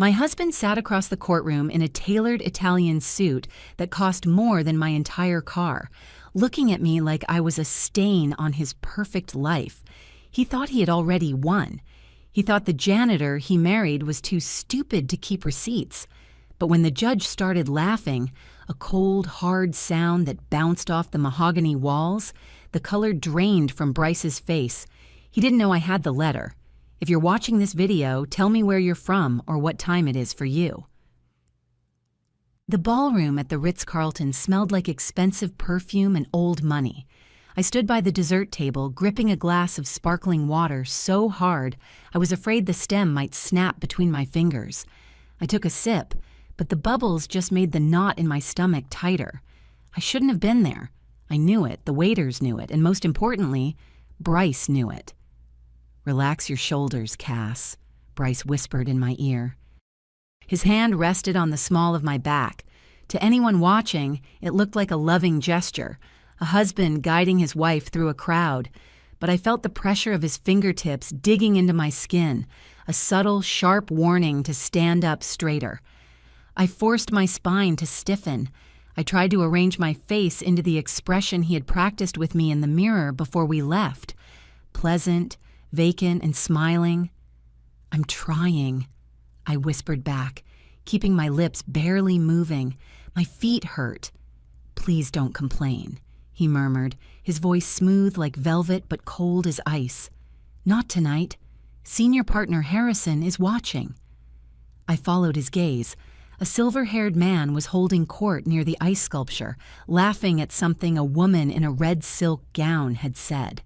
My husband sat across the courtroom in a tailored Italian suit that cost more than my entire car, looking at me like I was a stain on his perfect life. He thought he had already won. He thought the janitor he married was too stupid to keep receipts. But when the judge started laughing, a cold, hard sound that bounced off the mahogany walls, the color drained from Bryce's face. He didn't know I had the letter. If you're watching this video, tell me where you're from or what time it is for you. The ballroom at the Ritz-Carlton smelled like expensive perfume and old money. I stood by the dessert table, gripping a glass of sparkling water so hard I was afraid the stem might snap between my fingers. I took a sip, but the bubbles just made the knot in my stomach tighter. I shouldn't have been there. I knew it, the waiters knew it, and most importantly, Bryce knew it. "Relax your shoulders, Cass," Bryce whispered in my ear. His hand rested on the small of my back. To anyone watching, it looked like a loving gesture, a husband guiding his wife through a crowd, but I felt the pressure of his fingertips digging into my skin, a subtle, sharp warning to stand up straighter. I forced my spine to stiffen. I tried to arrange my face into the expression he had practiced with me in the mirror before we left. Pleasant, vacant, and smiling. "I'm trying," I whispered back, keeping my lips barely moving. My feet hurt. "Please don't complain," he murmured, his voice smooth like velvet but cold as ice. "Not tonight. Senior partner Harrison is watching." I followed his gaze. A silver-haired man was holding court near the ice sculpture, laughing at something a woman in a red silk gown had said.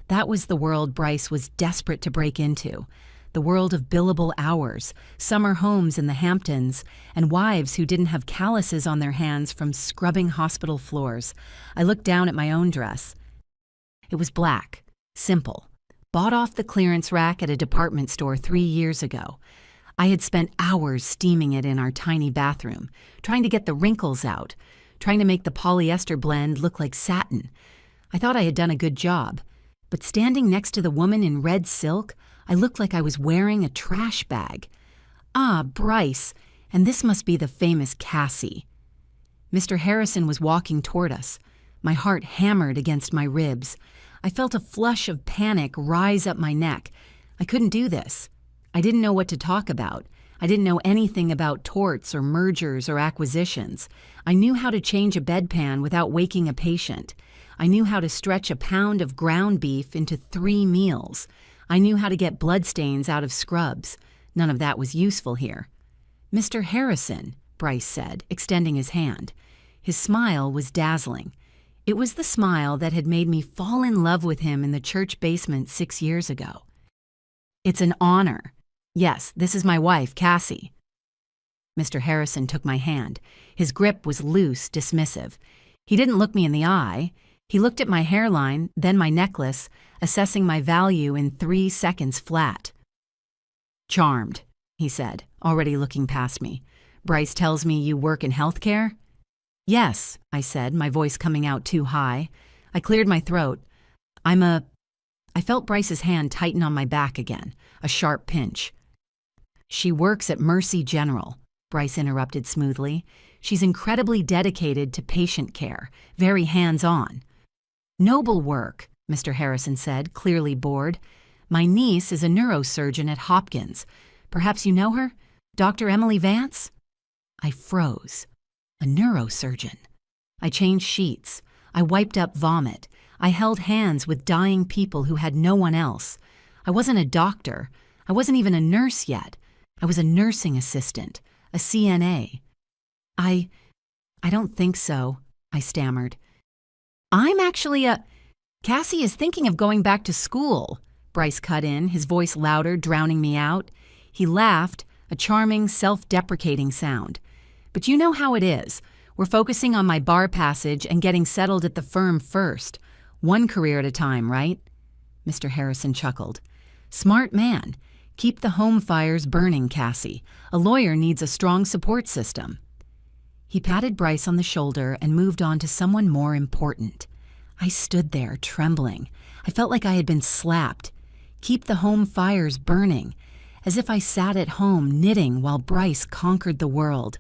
That was the world Bryce was desperate to break into. The world of billable hours, summer homes in the Hamptons, and wives who didn't have calluses on their hands from scrubbing hospital floors. I looked down at my own dress. It was black, simple, bought off the clearance rack at a department store 3 years ago. I had spent hours steaming it in our tiny bathroom, trying to get the wrinkles out, trying to make the polyester blend look like satin. I thought I had done a good job, but standing next to the woman in red silk, I looked like I was wearing a trash bag. Ah, Bryce, and this must be the famous Cassie. Mr. Harrison was walking toward us. My heart hammered against my ribs. I felt a flush of panic rise up my neck. I couldn't do this. I didn't know what to talk about. I didn't know anything about torts or mergers or acquisitions. I knew how to change a bedpan without waking a patient. I knew how to stretch a pound of ground beef into 3 meals. I knew how to get bloodstains out of scrubs. None of that was useful here. "Mr. Harrison," Bryce said, extending his hand. His smile was dazzling. It was the smile that had made me fall in love with him in the church basement 6 years ago. "It's an honor. Yes, this is my wife, Cassie." Mr. Harrison took my hand. His grip was loose, dismissive. He didn't look me in the eye. He looked at my hairline, then my necklace, assessing my value in 3 seconds flat. "Charmed," he said, already looking past me. "Bryce tells me you work in healthcare?" "Yes," I said, my voice coming out too high. I cleared my throat. I felt Bryce's hand tighten on my back again, a sharp pinch. "She works at Mercy General," Bryce interrupted smoothly. "She's incredibly dedicated to patient care, very hands-on." "Noble work," Mr. Harrison said, clearly bored. "My niece is a neurosurgeon at Hopkins. Perhaps you know her? Dr. Emily Vance?" I froze. A neurosurgeon. I changed sheets. I wiped up vomit. I held hands with dying people who had no one else. I wasn't a doctor. I wasn't even a nurse yet. I was a nursing assistant, a CNA. I don't think so," I stammered. "I'm actually Cassie is thinking of going back to school," Bryce cut in, his voice louder, drowning me out. He laughed, a charming, self-deprecating sound. "But you know how it is. We're focusing on my bar passage and getting settled at the firm first. One career at a time, right?" Mr. Harrison chuckled. "Smart man. Keep the home fires burning, Cassie. A lawyer needs a strong support system." He patted Bryce on the shoulder and moved on to someone more important. I stood there, trembling. I felt like I had been slapped. Keep the home fires burning. as if I sat at home knitting while Bryce conquered the world,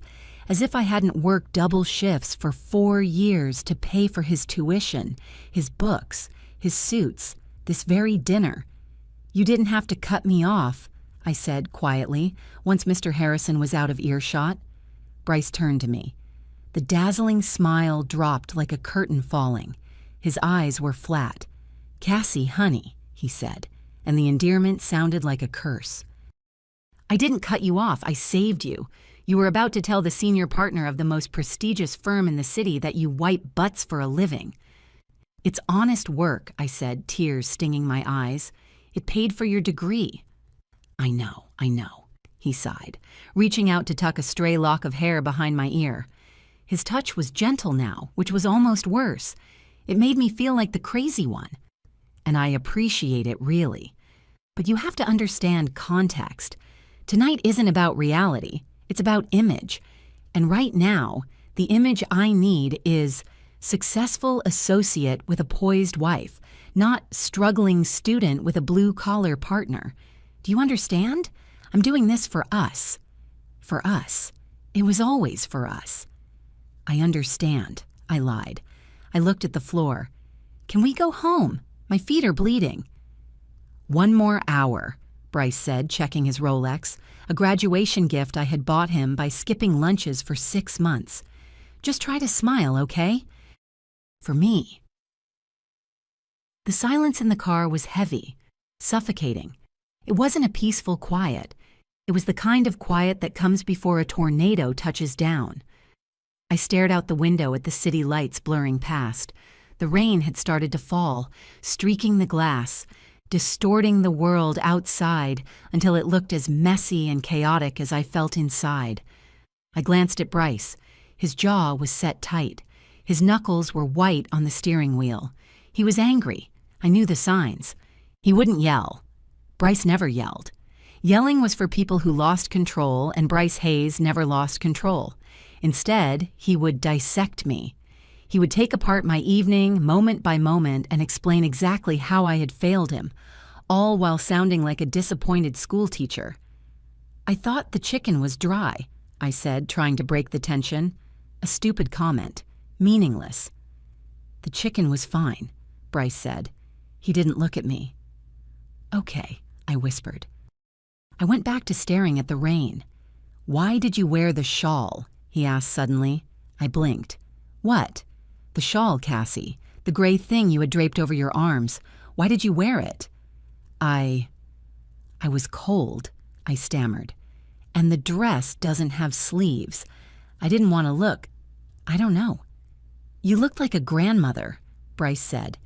as if I hadn't worked double shifts for 4 years to pay for his tuition, his books, his suits, this very dinner. "You didn't have to cut me off," I said quietly, once Mr. Harrison was out of earshot. Bryce turned to me. The dazzling smile dropped like a curtain falling. His eyes were flat. "Cassie, honey," he said, and the endearment sounded like a curse. "I didn't cut you off, I saved you. You were about to tell the senior partner of the most prestigious firm in the city that you wipe butts for a living." "It's honest work," I said, tears stinging my eyes. "It paid for your degree." I know, he sighed, reaching out to tuck a stray lock of hair behind my ear. His touch was gentle now, which was almost worse. It made me feel like the crazy one. And I appreciate it, really. But you have to understand context. Tonight isn't about reality, it's about image. And right now, the image I need is successful associate with a poised wife, not struggling student with a blue-collar partner. Do you understand? I'm doing this for us. For us. It was always for us. "I understand," I lied. I looked at the floor. "Can we go home? My feet are bleeding." "1 more hour," Bryce said, checking his Rolex, a graduation gift I had bought him by skipping lunches for 6 months. "Just try to smile, okay? For me." The silence in the car was heavy, suffocating. It wasn't a peaceful quiet. It was the kind of quiet that comes before a tornado touches down. I stared out the window at the city lights blurring past. The rain had started to fall, streaking the glass, distorting the world outside until it looked as messy and chaotic as I felt inside. I glanced at Bryce. His jaw was set tight. His knuckles were white on the steering wheel. He was angry. I knew the signs. He wouldn't yell. Bryce never yelled. Yelling was for people who lost control, and Bryce Hayes never lost control. Instead, he would dissect me. He would take apart my evening, moment by moment, and explain exactly how I had failed him, all while sounding like a disappointed schoolteacher. "I thought the chicken was dry," I said, trying to break the tension. A stupid comment. Meaningless. "The chicken was fine," Bryce said. He didn't look at me. "Okay," I whispered. I went back to staring at the rain. "Why did you wear the shawl?" he asked suddenly. I blinked. "What?" "The shawl, Cassie. The gray thing you had draped over your arms. Why did you wear it?" I was cold," I stammered. "And the dress doesn't have sleeves. I didn't want to look. I don't know." "You looked like a grandmother," Bryce said.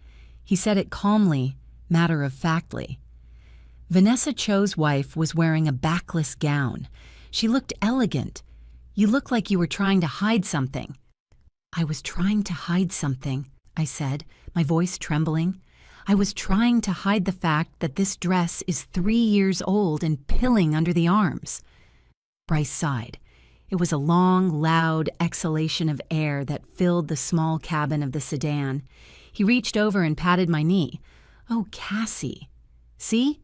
He said it calmly, matter-of-factly. Vanessa Cho's wife was wearing a backless gown. She looked elegant. "You look like you were trying to hide something." "I was trying to hide something," I said, my voice trembling. "I was trying to hide the fact that this dress is 3 years old and pilling under the arms." Bryce sighed. It was a long, loud exhalation of air that filled the small cabin of the sedan. He reached over and patted my knee. "Oh, Cassie. See?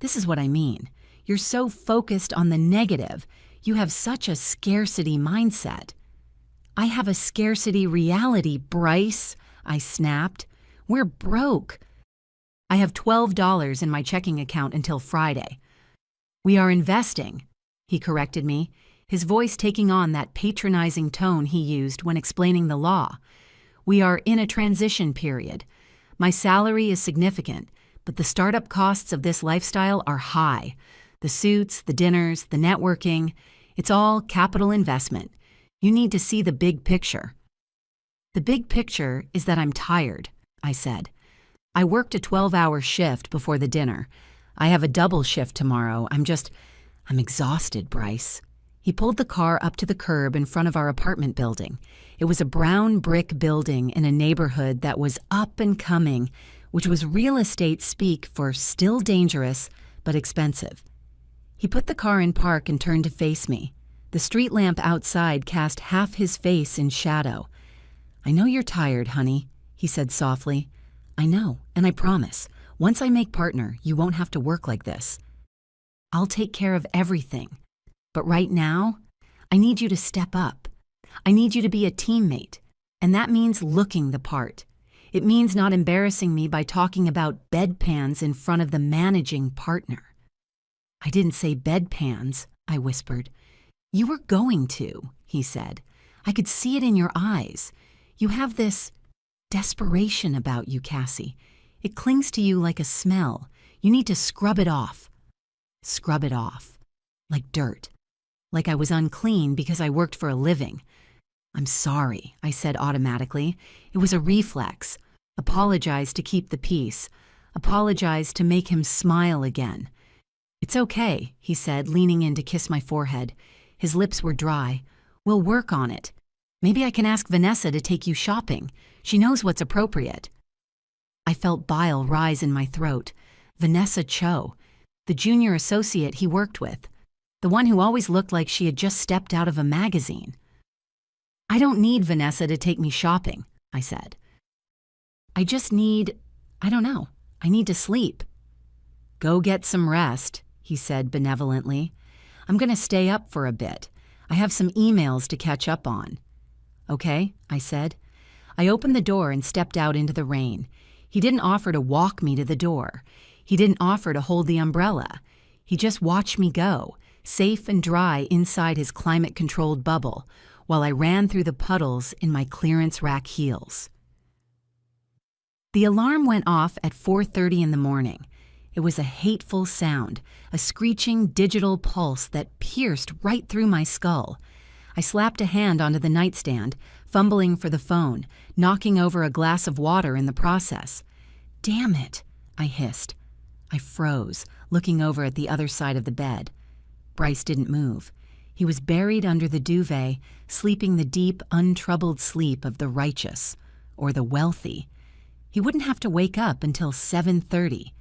This is what I mean. You're so focused on the negative. You have such a scarcity mindset." "I have a scarcity reality, Bryce," I snapped. "We're broke. I have $12 in my checking account until Friday." "We are investing," he corrected me, his voice taking on that patronizing tone he used when explaining the law. "We are in a transition period. My salary is significant, but the startup costs of this lifestyle are high. The suits, the dinners, the networking, it's all capital investment. You need to see the big picture." "The big picture is that I'm tired," I said. "I worked a 12-hour shift before the dinner. I have a double shift tomorrow. I'm exhausted, Bryce." He pulled the car up to the curb in front of our apartment building. It was a brown brick building in a neighborhood that was up and coming, which was real estate speak for still dangerous but expensive. He put the car in park and turned to face me. The street lamp outside cast half his face in shadow. "I know you're tired, honey," he said softly. "I know, and I promise, once I make partner, you won't have to work like this." I'll take care of everything. But right now, I need you to step up. I need you to be a teammate. And that means looking the part. It means not embarrassing me by talking about bedpans in front of the managing partner. I didn't say bedpans, I whispered. You were going to, he said. I could see it in your eyes. You have this desperation about you, Cassie. It clings to you like a smell. You need to scrub it off. Scrub it off. Like dirt. Like I was unclean because I worked for a living. I'm sorry, I said automatically. It was a reflex. Apologize to keep the peace. Apologize to make him smile again. It's okay, he said, leaning in to kiss my forehead. His lips were dry. We'll work on it. Maybe I can ask Vanessa to take you shopping. She knows what's appropriate. I felt bile rise in my throat. Vanessa Cho, the junior associate he worked with. The one who always looked like she had just stepped out of a magazine. I don't need Vanessa to take me shopping, I said. I just need, I need to sleep. Go get some rest, he said benevolently. I'm going to stay up for a bit. I have some emails to catch up on. Okay, I said. I opened the door and stepped out into the rain. He didn't offer to walk me to the door. He didn't offer to hold the umbrella. He just watched me go, safe and dry inside his climate-controlled bubble, while I ran through the puddles in my clearance rack heels. The alarm went off at 4:30 in the morning. It was a hateful sound, a screeching digital pulse that pierced right through my skull. I slapped a hand onto the nightstand, fumbling for the phone, knocking over a glass of water in the process. Damn it, I hissed. I froze, looking over at the other side of the bed. Bryce didn't move. He was buried under the duvet, sleeping the deep, untroubled sleep of the righteous, or the wealthy. He wouldn't have to wake up until 7:30.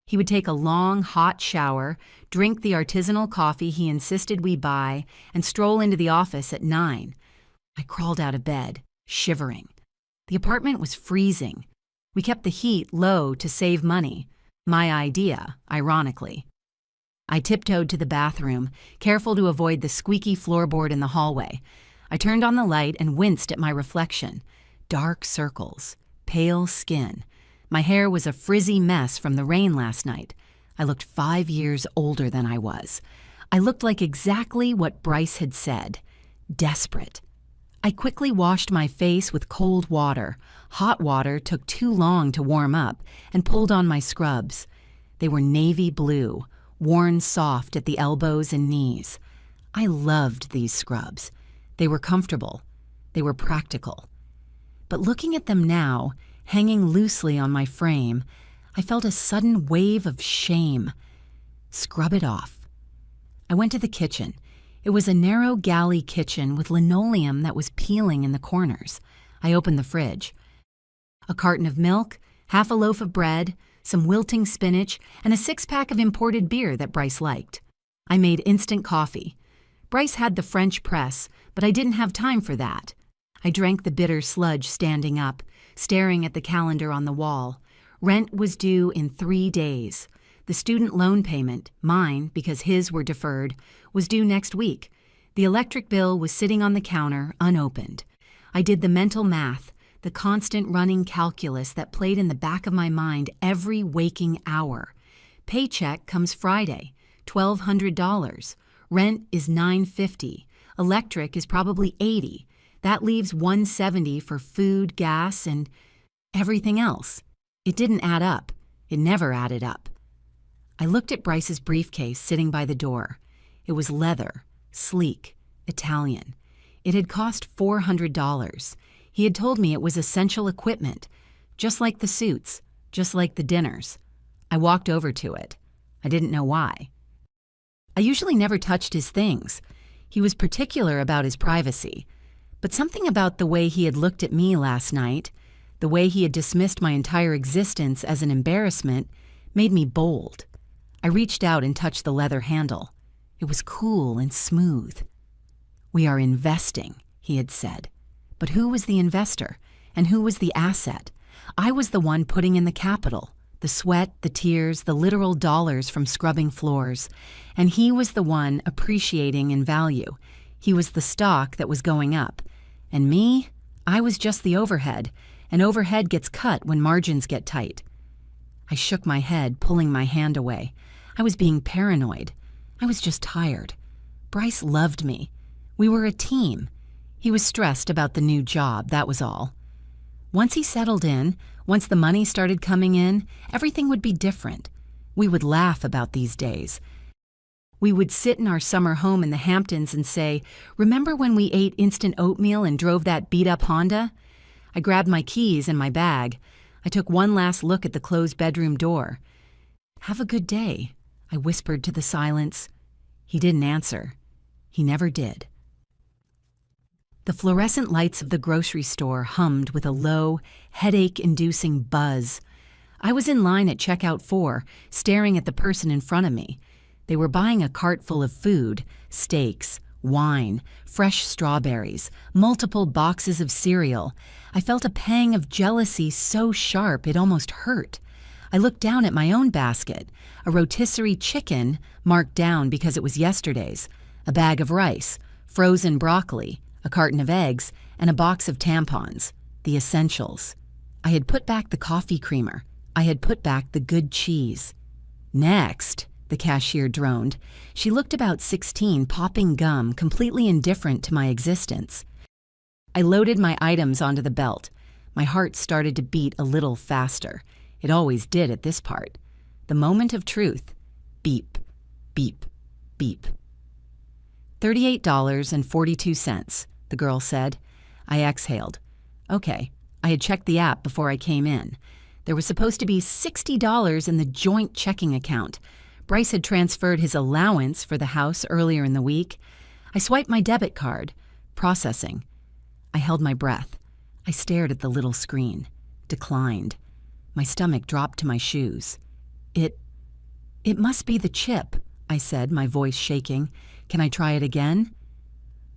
He would take a long, hot shower, drink the artisanal coffee he insisted we buy, and stroll into the office at 9. I crawled out of bed, shivering. The apartment was freezing. We kept the heat low to save money. My idea, ironically. I tiptoed to the bathroom, careful to avoid the squeaky floorboard in the hallway. I turned on the light and winced at my reflection. Dark circles, pale skin. My hair was a frizzy mess from the rain last night. I looked 5 years older than I was. I looked like exactly what Bryce had said. Desperate. I quickly washed my face with cold water. Hot water took too long to warm up, and pulled on my scrubs. They were navy blue, worn soft at the elbows and knees. I loved these scrubs. They were comfortable. They were practical. But looking at them now, hanging loosely on my frame, I felt a sudden wave of shame. Scrub it off. I went to the kitchen. It was a narrow galley kitchen with linoleum that was peeling in the corners. I opened the fridge. A carton of milk, half a loaf of bread, some wilting spinach, and a 6-pack of imported beer that Bryce liked. I made instant coffee. Bryce had the French press, but I didn't have time for that. I drank the bitter sludge standing up, staring at the calendar on the wall. Rent was due in 3 days. The student loan payment, mine because his were deferred, was due next week. The electric bill was sitting on the counter, unopened. I did the mental math, the constant running calculus that played in the back of my mind every waking hour. Paycheck comes Friday, $1,200. Rent is $950. Electric is probably $80. That leaves $170 for food, gas, and everything else. It didn't add up. It never added up. I looked at Bryce's briefcase sitting by the door. It was leather, sleek, Italian. It had cost $400. He had told me it was essential equipment, just like the suits, just like the dinners. I walked over to it. I didn't know why. I usually never touched his things. He was particular about his privacy. But something about the way he had looked at me last night, the way he had dismissed my entire existence as an embarrassment, made me bold. I reached out and touched the leather handle. It was cool and smooth. "We are investing," he had said. But who was the investor, and who was the asset? I was the one putting in the capital, The sweat, the tears, the literal dollars from scrubbing floors. And he was the one appreciating in value. He was the stock that was going up. And me, I was just the overhead, and overhead gets cut when margins get tight. I shook my head, pulling my hand away. I was being paranoid. I was just tired. Bryce loved me. We were a team. He was stressed about the new job, that was all. Once he settled in, once the money started coming in, everything would be different. We would laugh about these days. We would sit in our summer home in the Hamptons and say, "Remember when we ate instant oatmeal and drove that beat-up Honda?" I grabbed my keys and my bag. I took one last look at the closed bedroom door. "Have a good day," I whispered to the silence. He didn't answer. He never did. The fluorescent lights of the grocery store hummed with a low, headache-inducing buzz. I was in line at checkout 4, staring at the person in front of me. They were buying a cart full of food, steaks, wine, fresh strawberries, multiple boxes of cereal. I felt a pang of jealousy so sharp it almost hurt. I looked down at my own basket, a rotisserie chicken marked down because it was yesterday's, a bag of rice, frozen broccoli, a carton of eggs, and a box of tampons, the essentials. I had put back the coffee creamer. I had put back the good cheese. "Next," the cashier droned. She looked about 16, popping gum, completely indifferent to my existence. I loaded my items onto the belt. My heart started to beat a little faster. It always did at this part. The moment of truth. Beep, beep, beep. $38.42, the girl said. I exhaled. Okay, I had checked the app before I came in. There was supposed to be $60 in the joint checking account. Bryce had transferred his allowance for the house earlier in the week. I swiped my debit card. Processing. I held my breath. I stared at the little screen. Declined. My stomach dropped to my shoes. It must be the chip, I said, my voice shaking. Can I try it again?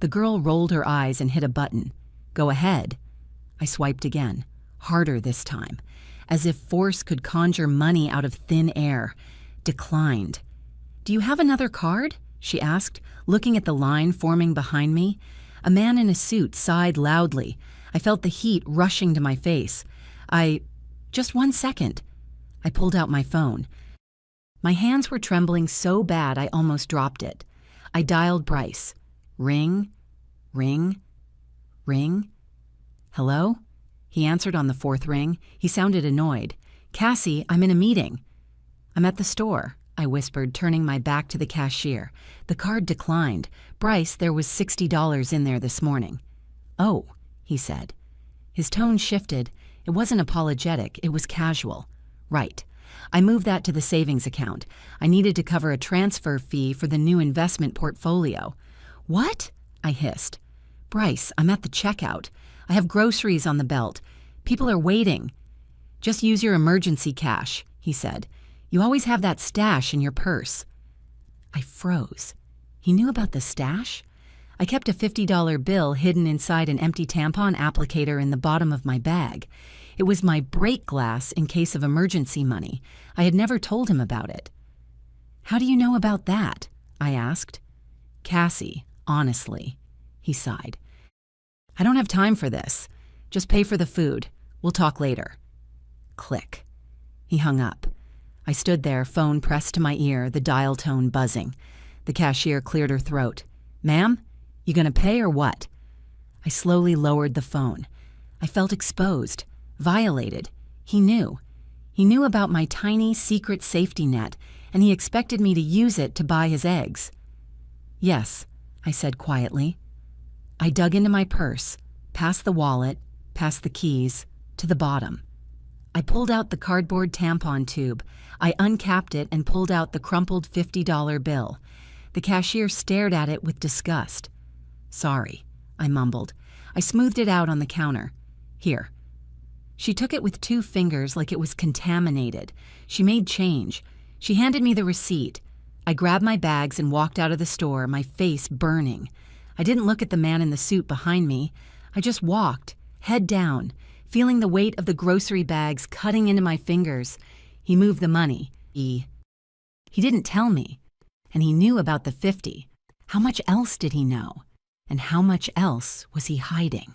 The girl rolled her eyes and hit a button. Go ahead. I swiped again, harder this time, as if force could conjure money out of thin air. Declined. Do you have another card? She asked, looking at the line forming behind me. A man in a suit sighed loudly. I felt the heat rushing to my face. Just 1 second. I pulled out my phone. My hands were trembling so bad I almost dropped it. I dialed Bryce. Ring, ring, ring. Hello? He answered on the 4th ring. He sounded annoyed. Cassie, I'm in a meeting. I'm at the store, I whispered, turning my back to the cashier. The card declined. Bryce, there was $60 in there this morning. Oh, he said. His tone shifted. It wasn't apologetic, it was casual. Right. I moved that to the savings account. I needed to cover a transfer fee for the new investment portfolio. What? I hissed. Bryce, I'm at the checkout. I have groceries on the belt. People are waiting. Just use your emergency cash, he said. You always have that stash in your purse. I froze. He knew about the stash? I kept a $50 bill hidden inside an empty tampon applicator in the bottom of my bag. It was my break glass in case of emergency money. I had never told him about it. How do you know about that? I asked. Cassie, honestly, he sighed. I don't have time for this. Just pay for the food. We'll talk later. Click. He hung up. I stood there, phone pressed to my ear, the dial tone buzzing. The cashier cleared her throat. Ma'am, you gonna pay or what? I slowly lowered the phone. I felt exposed, violated. He knew. He knew about my tiny secret safety net, and he expected me to use it to buy his eggs. Yes, I said quietly. I dug into my purse, past the wallet, past the keys, to the bottom. I pulled out the cardboard tampon tube. I uncapped it and pulled out the crumpled $50 bill. The cashier stared at it with disgust. Sorry, I mumbled. I smoothed it out on the counter. Here. She took it with 2 fingers like it was contaminated. She made change. She handed me the receipt. I grabbed my bags and walked out of the store, my face burning. I didn't look at the man in the suit behind me. I just walked, head down, feeling the weight of the grocery bags cutting into my fingers. He moved the money. He didn't tell me. And he knew about the 50. How much else did he know? And how much else was he hiding?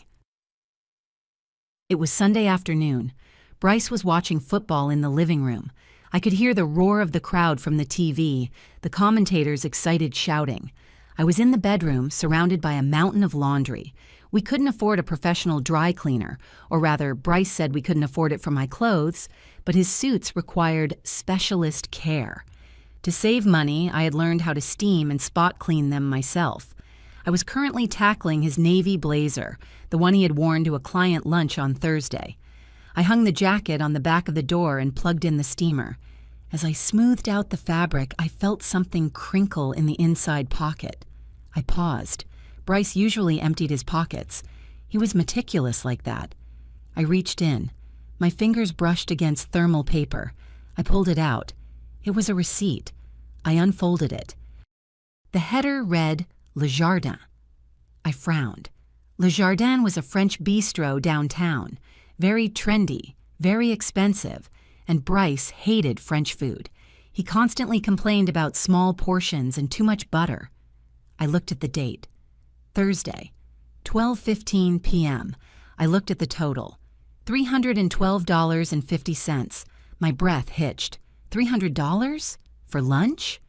It was Sunday afternoon. Bryce was watching football in the living room. I could hear the roar of the crowd from the TV, the commentators' excited shouting. I was in the bedroom, surrounded by a mountain of laundry. We couldn't afford a professional dry cleaner, or rather, Bryce said we couldn't afford it for my clothes, but his suits required specialist care. To save money, I had learned how to steam and spot clean them myself. I was currently tackling his navy blazer, the one he had worn to a client lunch on Thursday. I hung the jacket on the back of the door and plugged in the steamer. As I smoothed out the fabric, I felt something crinkle in the inside pocket. I paused. Bryce usually emptied his pockets. He was meticulous like that. I reached in. My fingers brushed against thermal paper. I pulled it out. It was a receipt. I unfolded it. The header read, Le Jardin. I frowned. Le Jardin was a French bistro downtown. Very trendy, very expensive, and Bryce hated French food. He constantly complained about small portions and too much butter. I looked at the date. Thursday, 12:15 p.m. I looked at the total. $312.50. My breath hitched. $300? For lunch?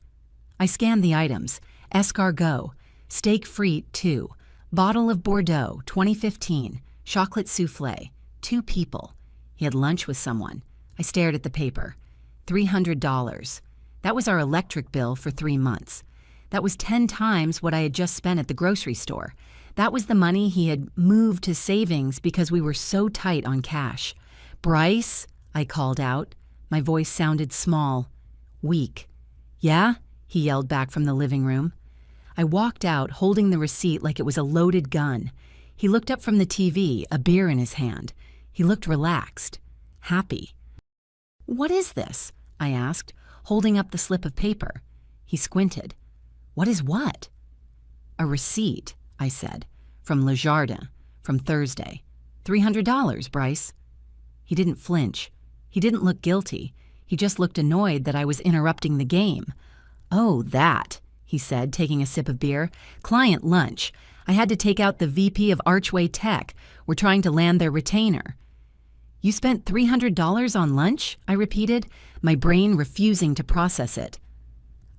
I scanned the items. Escargot, steak frite 2, bottle of Bordeaux 2015, chocolate soufflé, 2 people. He had lunch with someone. I stared at the paper. $300. That was our electric bill for 3 months. That was 10 times what I had just spent at the grocery store. That was the money he had moved to savings because we were so tight on cash. Bryce, I called out. My voice sounded small, weak. Yeah? He yelled back from the living room. I walked out, holding the receipt like it was a loaded gun. He looked up from the TV, a beer in his hand. He looked relaxed, happy. What is this? I asked, holding up the slip of paper. He squinted. What is what? A receipt, I said, from Le Jardin, from Thursday. $300, Bryce. He didn't flinch. He didn't look guilty. He just looked annoyed that I was interrupting the game. Oh, that, he said, taking a sip of beer. Client lunch. I had to take out the VP of Archway Tech. We're trying to land their retainer. You spent $300 on lunch? I repeated, my brain refusing to process it.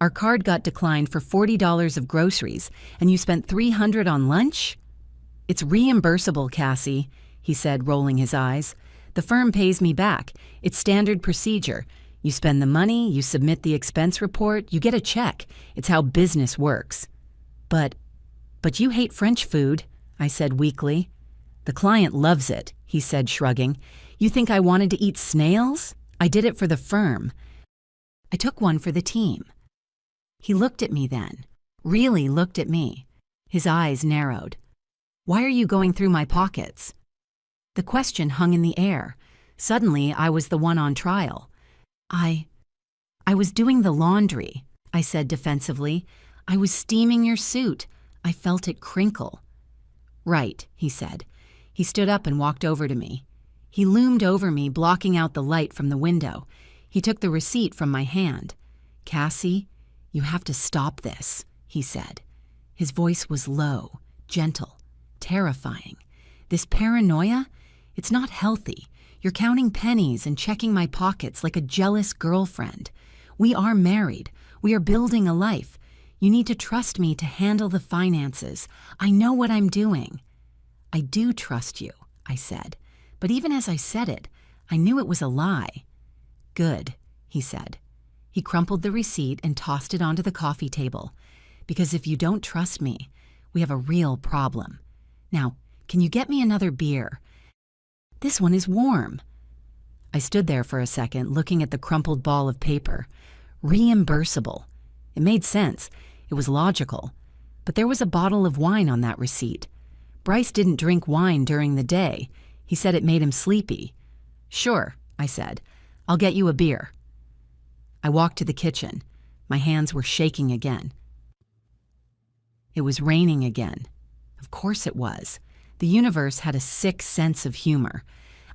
Our card got declined for $40 of groceries, and you spent $300 on lunch? It's reimbursable, Cassie, he said, rolling his eyes. The firm pays me back. It's standard procedure. You spend the money, you submit the expense report, you get a check. It's how business works. But you hate French food, I said weakly. The client loves it, he said, shrugging. You think I wanted to eat snails? I did it for the firm. I took one for the team. He looked at me then, really looked at me. His eyes narrowed. Why are you going through my pockets? The question hung in the air. Suddenly, I was the one on trial. I was doing the laundry, I said defensively. I was steaming your suit. I felt it crinkle. Right, he said. He stood up and walked over to me. He loomed over me, blocking out the light from the window. He took the receipt from my hand. Cassie, you have to stop this, he said. His voice was low, gentle, terrifying. This paranoia, it's not healthy. You're counting pennies and checking my pockets like a jealous girlfriend. We are married. We are building a life. You need to trust me to handle the finances. I know what I'm doing. I do trust you, I said. But even as I said it, I knew it was a lie. Good, he said. He crumpled the receipt and tossed it onto the coffee table. Because if you don't trust me, we have a real problem. Now, can you get me another beer? This one is warm. I stood there for a second, looking at the crumpled ball of paper. Reimbursable. It made sense. It was logical. But there was a bottle of wine on that receipt. Bryce didn't drink wine during the day. He said it made him sleepy. Sure, I said. I'll get you a beer. I walked to the kitchen. My hands were shaking again. It was raining again. Of course it was. The universe had a sick sense of humor.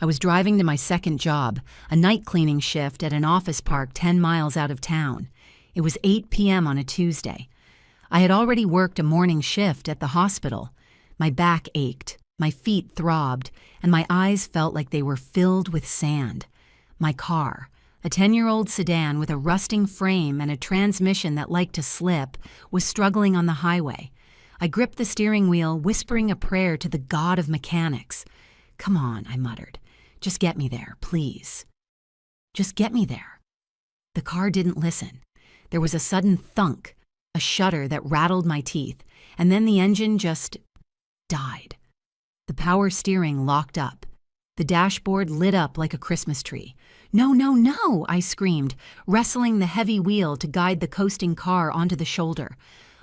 I was driving to my second job, a night cleaning shift at an office park 10 miles out of town. It was 8 p.m. on a Tuesday. I had already worked a morning shift at the hospital. My back ached, my feet throbbed, and my eyes felt like they were filled with sand. My car, a 10-year-old sedan with a rusting frame and a transmission that liked to slip, was struggling on the highway. I gripped the steering wheel, whispering a prayer to the God of mechanics. "Come on," I muttered. "Just get me there, please. Just get me there." The car didn't listen. There was a sudden thunk, a shudder that rattled my teeth, and then the engine just died. The power steering locked up. The dashboard lit up like a Christmas tree. "No, no, no!" I screamed, wrestling the heavy wheel to guide the coasting car onto the shoulder.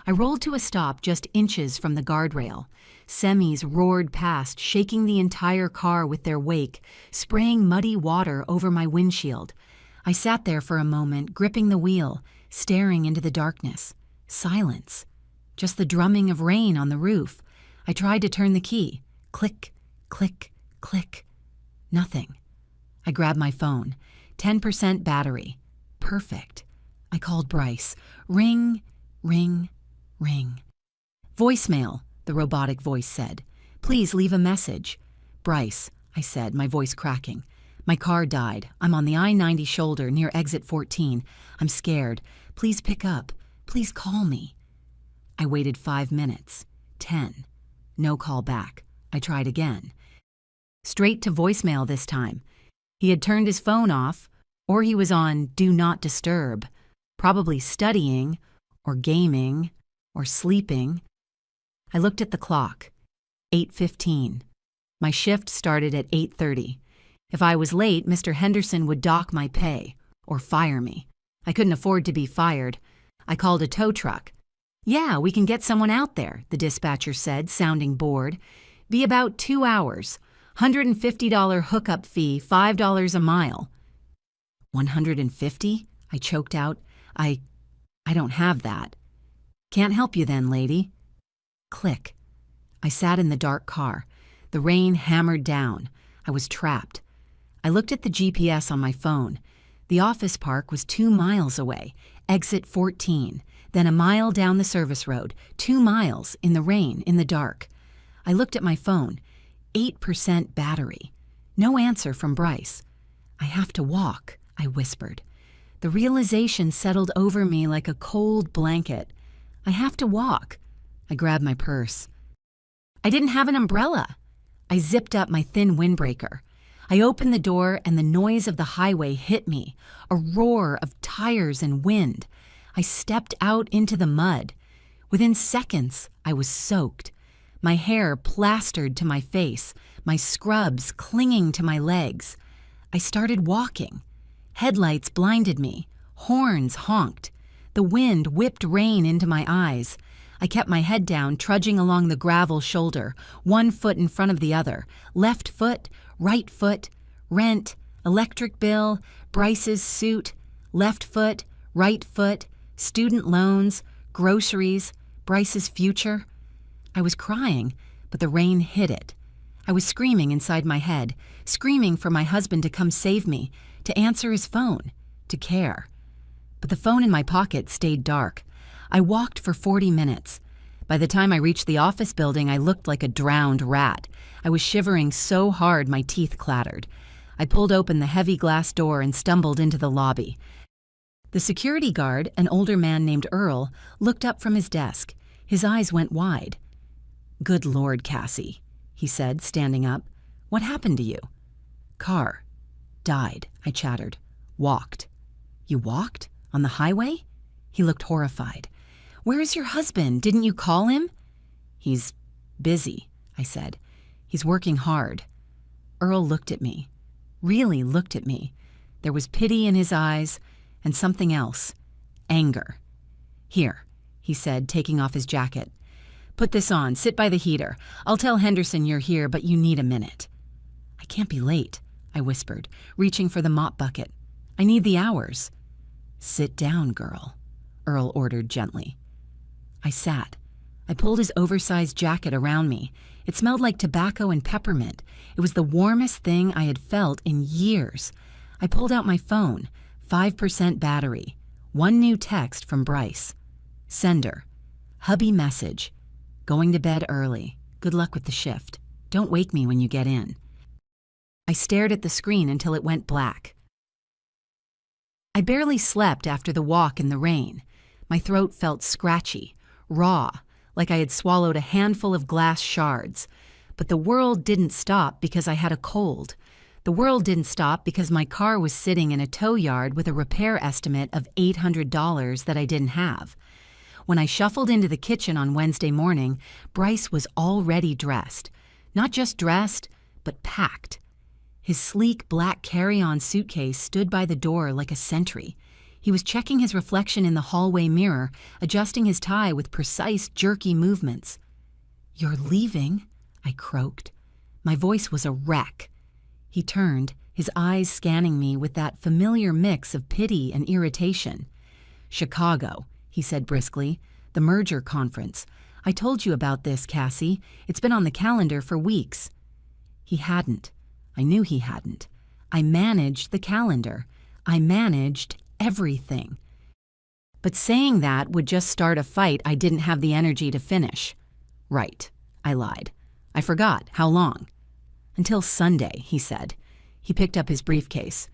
I rolled to a stop just inches from the guardrail. Semis roared past, shaking the entire car with their wake, spraying muddy water over my windshield. I sat there for a moment, gripping the wheel, staring into the darkness. Silence. Just the drumming of rain on the roof. I tried to turn the key. Click, click, click. Nothing. I grabbed my phone. 10% battery. Perfect. I called Bryce. Ring, ring, ring. "Voicemail," the robotic voice said. "Please leave a message." "Bryce," I said, my voice cracking. "My car died. I'm on the I-90 shoulder near exit 14. I'm scared. Please pick up. Please call me." I waited 5 minutes. 10. No call back. I tried again. Straight to voicemail this time. He had turned his phone off, or he was on Do Not Disturb, probably studying, or gaming, or sleeping. I looked at the clock. 8:15. My shift started at 8:30. If I was late, Mr. Henderson would dock my pay, or fire me. I couldn't afford to be fired. I called a tow truck. "Yeah, we can get someone out there," the dispatcher said, sounding bored. "Be about 2 hours. $150 hookup fee, $5 a mile." $150? I choked out. I don't have that." "Can't help you then, lady." Click. I sat in the dark car. The rain hammered down. I was trapped. I looked at the GPS on my phone. The office park was 2 miles away, exit 14, then a mile down the service road, 2 miles, in the rain, in the dark. I looked at my phone. 8% battery. No answer from Bryce. "I have to walk," I whispered. The realization settled over me like a cold blanket. I have to walk. I grabbed my purse. I didn't have an umbrella. I zipped up my thin windbreaker. I opened the door and the noise of the highway hit me, a roar of tires and wind. I stepped out into the mud. Within seconds, I was soaked. My hair plastered to my face, my scrubs clinging to my legs. I started walking. Headlights blinded me. Horns honked. The wind whipped rain into my eyes. I kept my head down, trudging along the gravel shoulder, one foot in front of the other. Left foot, right foot, rent, electric bill, Bryce's suit, left foot, right foot, student loans, groceries, Bryce's future. I was crying, but the rain hid it. I was screaming inside my head, screaming for my husband to come save me, to answer his phone, to care. But the phone in my pocket stayed dark. I walked for 40 minutes. By the time I reached the office building, I looked like a drowned rat. I was shivering so hard my teeth clattered. I pulled open the heavy glass door and stumbled into the lobby. The security guard, an older man named Earl, looked up from his desk. His eyes went wide. "Good Lord, Cassie," he said, standing up. "What happened to you?" "Car. Died," I chattered. "Walked." "You walked? On the highway?" He looked horrified. "Where is your husband? Didn't you call him?" "He's busy," I said. "He's working hard." Earl looked at me. Really looked at me. There was pity in his eyes and something else. Anger. "Here," he said, taking off his jacket. "Put this on. Sit by the heater. I'll tell Henderson you're here, but you need a minute." "I can't be late," I whispered, reaching for the mop bucket. "I need the hours." "Sit down, girl," Earl ordered gently. I sat. I pulled his oversized jacket around me. It smelled like tobacco and peppermint. It was the warmest thing I had felt in years. I pulled out my phone. 5% battery. One new text from Bryce. Sender. Hubby message. Going to bed early. Good luck with the shift. Don't wake me when you get in. I stared at the screen until it went black. I barely slept after the walk in the rain. My throat felt scratchy, raw, like I had swallowed a handful of glass shards. But the world didn't stop because I had a cold. The world didn't stop because my car was sitting in a tow yard with a repair estimate of $800 that I didn't have. When I shuffled into the kitchen on Wednesday morning, Bryce was already dressed. Not just dressed, but packed. His sleek black carry-on suitcase stood by the door like a sentry. He was checking his reflection in the hallway mirror, adjusting his tie with precise, jerky movements. "You're leaving?" I croaked. My voice was a wreck. He turned, his eyes scanning me with that familiar mix of pity and irritation. "Chicago," he said briskly. "The merger conference. I told you about this, Cassie. It's been on the calendar for weeks." He hadn't. I knew he hadn't. I managed the calendar. I managed everything. But saying that would just start a fight I didn't have the energy to finish. "Right," I lied. "I forgot. How long?" "Until Sunday," he said. He picked up his briefcase.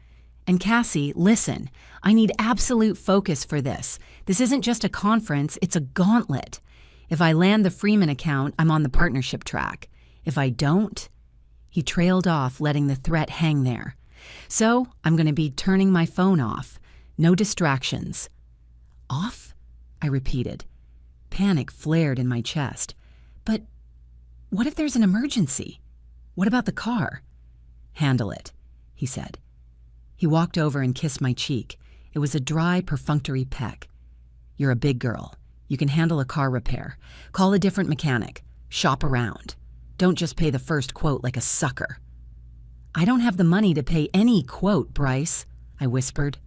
"And Cassie, listen, I need absolute focus for this. This isn't just a conference, it's a gauntlet. If I land the Freeman account, I'm on the partnership track. If I don't..." He trailed off, letting the threat hang there. "So, I'm going to be turning my phone off. No distractions." "Off?" I repeated. Panic flared in my chest. "But what if there's an emergency? What about the car?" "Handle it," he said. He walked over and kissed my cheek. It was a dry, perfunctory peck. "You're a big girl. You can handle a car repair. Call a different mechanic. Shop around. Don't just pay the first quote like a sucker." "I don't have the money to pay any quote, Bryce," I whispered.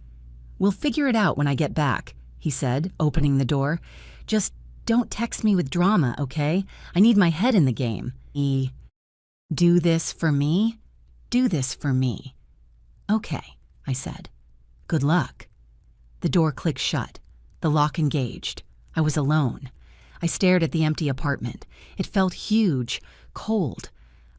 "We'll figure it out when I get back," he said, opening the door. "Just don't text me with drama, okay? I need my head in the game." Do this for me? Do this for me." "Okay," I said. "Good luck." The door clicked shut. The lock engaged. I was alone. I stared at the empty apartment. It felt huge, cold.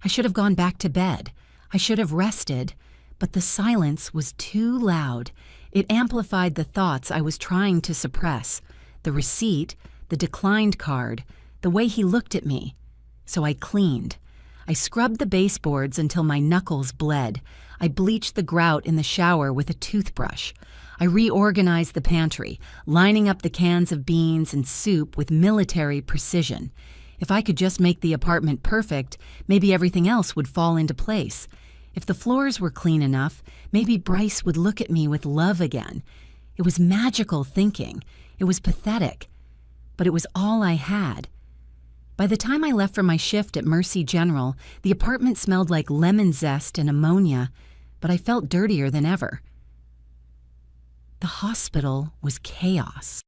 I should have gone back to bed. I should have rested. But the silence was too loud. It amplified the thoughts I was trying to suppress. The receipt, the declined card, the way he looked at me. So I cleaned. I scrubbed the baseboards until my knuckles bled. I bleached the grout in the shower with a toothbrush. I reorganized the pantry, lining up the cans of beans and soup with military precision. If I could just make the apartment perfect, maybe everything else would fall into place. If the floors were clean enough, maybe Bryce would look at me with love again. It was magical thinking. It was pathetic. But it was all I had. By the time I left for my shift at Mercy General, the apartment smelled like lemon zest and ammonia, but I felt dirtier than ever. The hospital was chaos.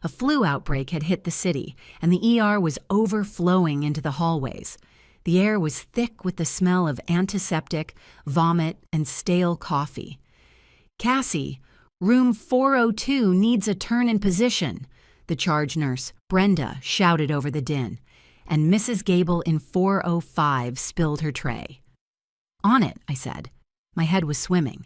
A flu outbreak had hit the city, and the ER was overflowing into the hallways. The air was thick with the smell of antiseptic, vomit, and stale coffee. "Cassie, room 402 needs a turn in position," the charge nurse, Brenda, shouted over the din. And Mrs. Gable in 405 spilled her tray. "On it," I said. My head was swimming.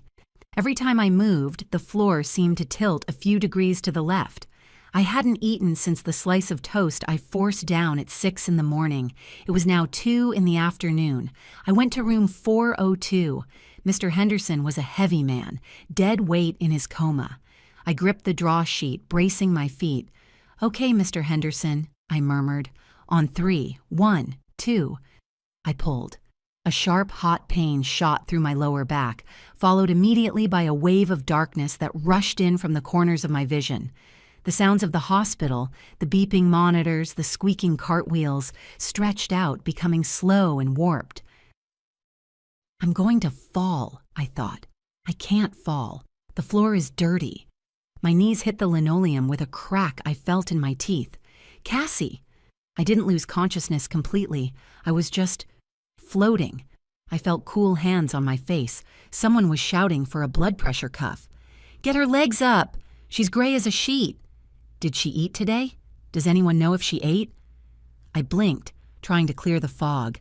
Every time I moved, the floor seemed to tilt a few degrees to the left. I hadn't eaten since the slice of toast I forced down at 6 in the morning. It was now 2 in the afternoon. I went to room 402. Mr. Henderson was a heavy man, dead weight in his coma. I gripped the draw sheet, bracing my feet. "Okay, Mr. Henderson," I murmured. "On 3, 1, 2. I pulled. A sharp, hot pain shot through my lower back, followed immediately by a wave of darkness that rushed in from the corners of my vision. The sounds of the hospital, the beeping monitors, the squeaking cartwheels, stretched out, becoming slow and warped. "I'm going to fall," I thought. "I can't fall. The floor is dirty." My knees hit the linoleum with a crack I felt in my teeth. "Cassie!" I didn't lose consciousness completely. I was just floating. I felt cool hands on my face. Someone was shouting for a blood pressure cuff. "Get her legs up! She's gray as a sheet!" Did she eat today? Does anyone know if she ate? I blinked, trying to clear the fog.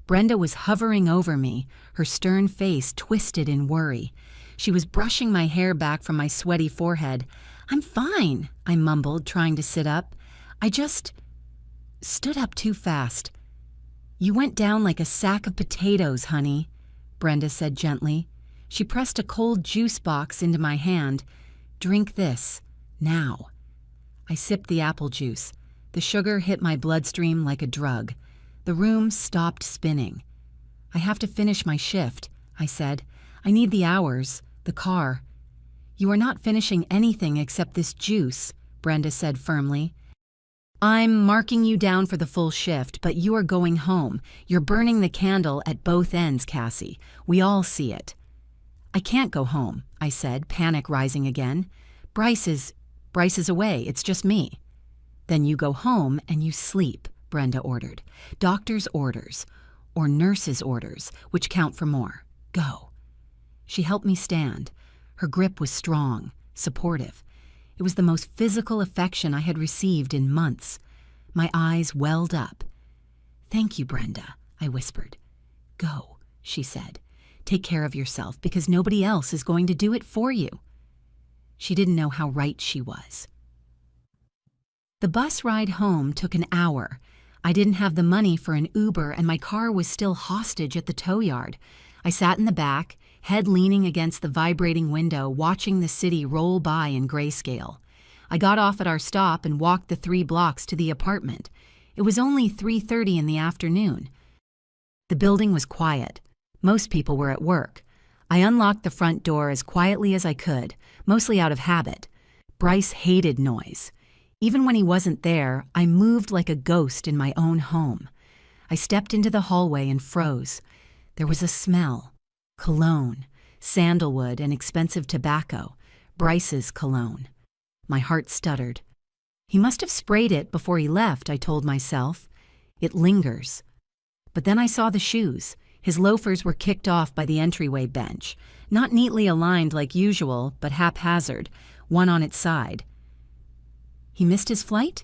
Brenda was hovering over me, her stern face twisted in worry. She was brushing my hair back from my sweaty forehead. "I'm fine," I mumbled, trying to sit up. I just stood up too fast. "You went down like a sack of potatoes, honey," Brenda said gently. She pressed a cold juice box into my hand. "Drink this, now." I sipped the apple juice. The sugar hit my bloodstream like a drug. The room stopped spinning. "I have to finish my shift," I said. "I need the hours, the car." "You are not finishing anything except this juice," Brenda said firmly. "I'm marking you down for the full shift, but you are going home. You're burning the candle at both ends, Cassie. We all see it." "I can't go home," I said, panic rising again. Bryce is away. It's just me." "Then you go home and you sleep," Brenda ordered. "Doctor's orders, or nurse's orders, which count for more. Go." She helped me stand. Her grip was strong, supportive. It was the most physical affection I had received in months. My eyes welled up. "Thank you, Brenda," I whispered. "Go," she said. "Take care of yourself, because nobody else is going to do it for you." She didn't know how right she was. The bus ride home took an hour. I didn't have the money for an Uber, and my car was still hostage at the tow yard. I sat in the back, head leaning against the vibrating window, watching the city roll by in grayscale. I got off at our stop and walked the 3 blocks to the apartment. It was only 3:30 in the afternoon. The building was quiet. Most people were at work. I unlocked the front door as quietly as I could, mostly out of habit. Bryce hated noise. Even when he wasn't there, I moved like a ghost in my own home. I stepped into the hallway and froze. There was a smell. Cologne, sandalwood, and expensive tobacco. Bryce's cologne. My heart stuttered. He must have sprayed it before he left, I told myself. It lingers. But then I saw the shoes. His loafers were kicked off by the entryway bench, not neatly aligned like usual, but haphazard, one on its side. He missed his flight?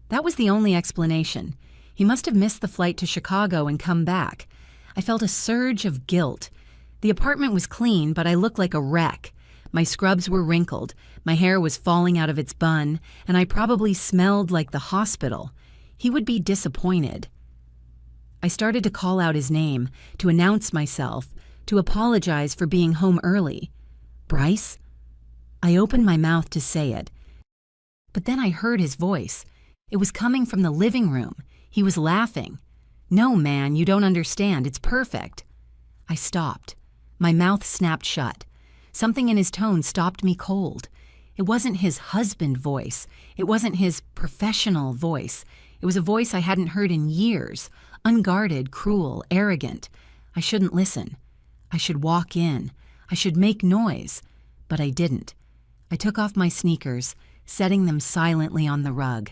That was the only explanation. He must have missed the flight to Chicago and come back. I felt a surge of guilt. The apartment was clean, but I looked like a wreck. My scrubs were wrinkled, my hair was falling out of its bun, and I probably smelled like the hospital. He would be disappointed. I started to call out his name, to announce myself, to apologize for being home early. "Bryce?" I opened my mouth to say it. But then I heard his voice. It was coming from the living room. He was laughing. "No, man, you don't understand. It's perfect." I stopped. My mouth snapped shut. Something in his tone stopped me cold. It wasn't his husband voice. It wasn't his professional voice. It was a voice I hadn't heard in years. Unguarded, cruel, arrogant. I shouldn't listen. I should walk in. I should make noise. But I didn't. I took off my sneakers, setting them silently on the rug.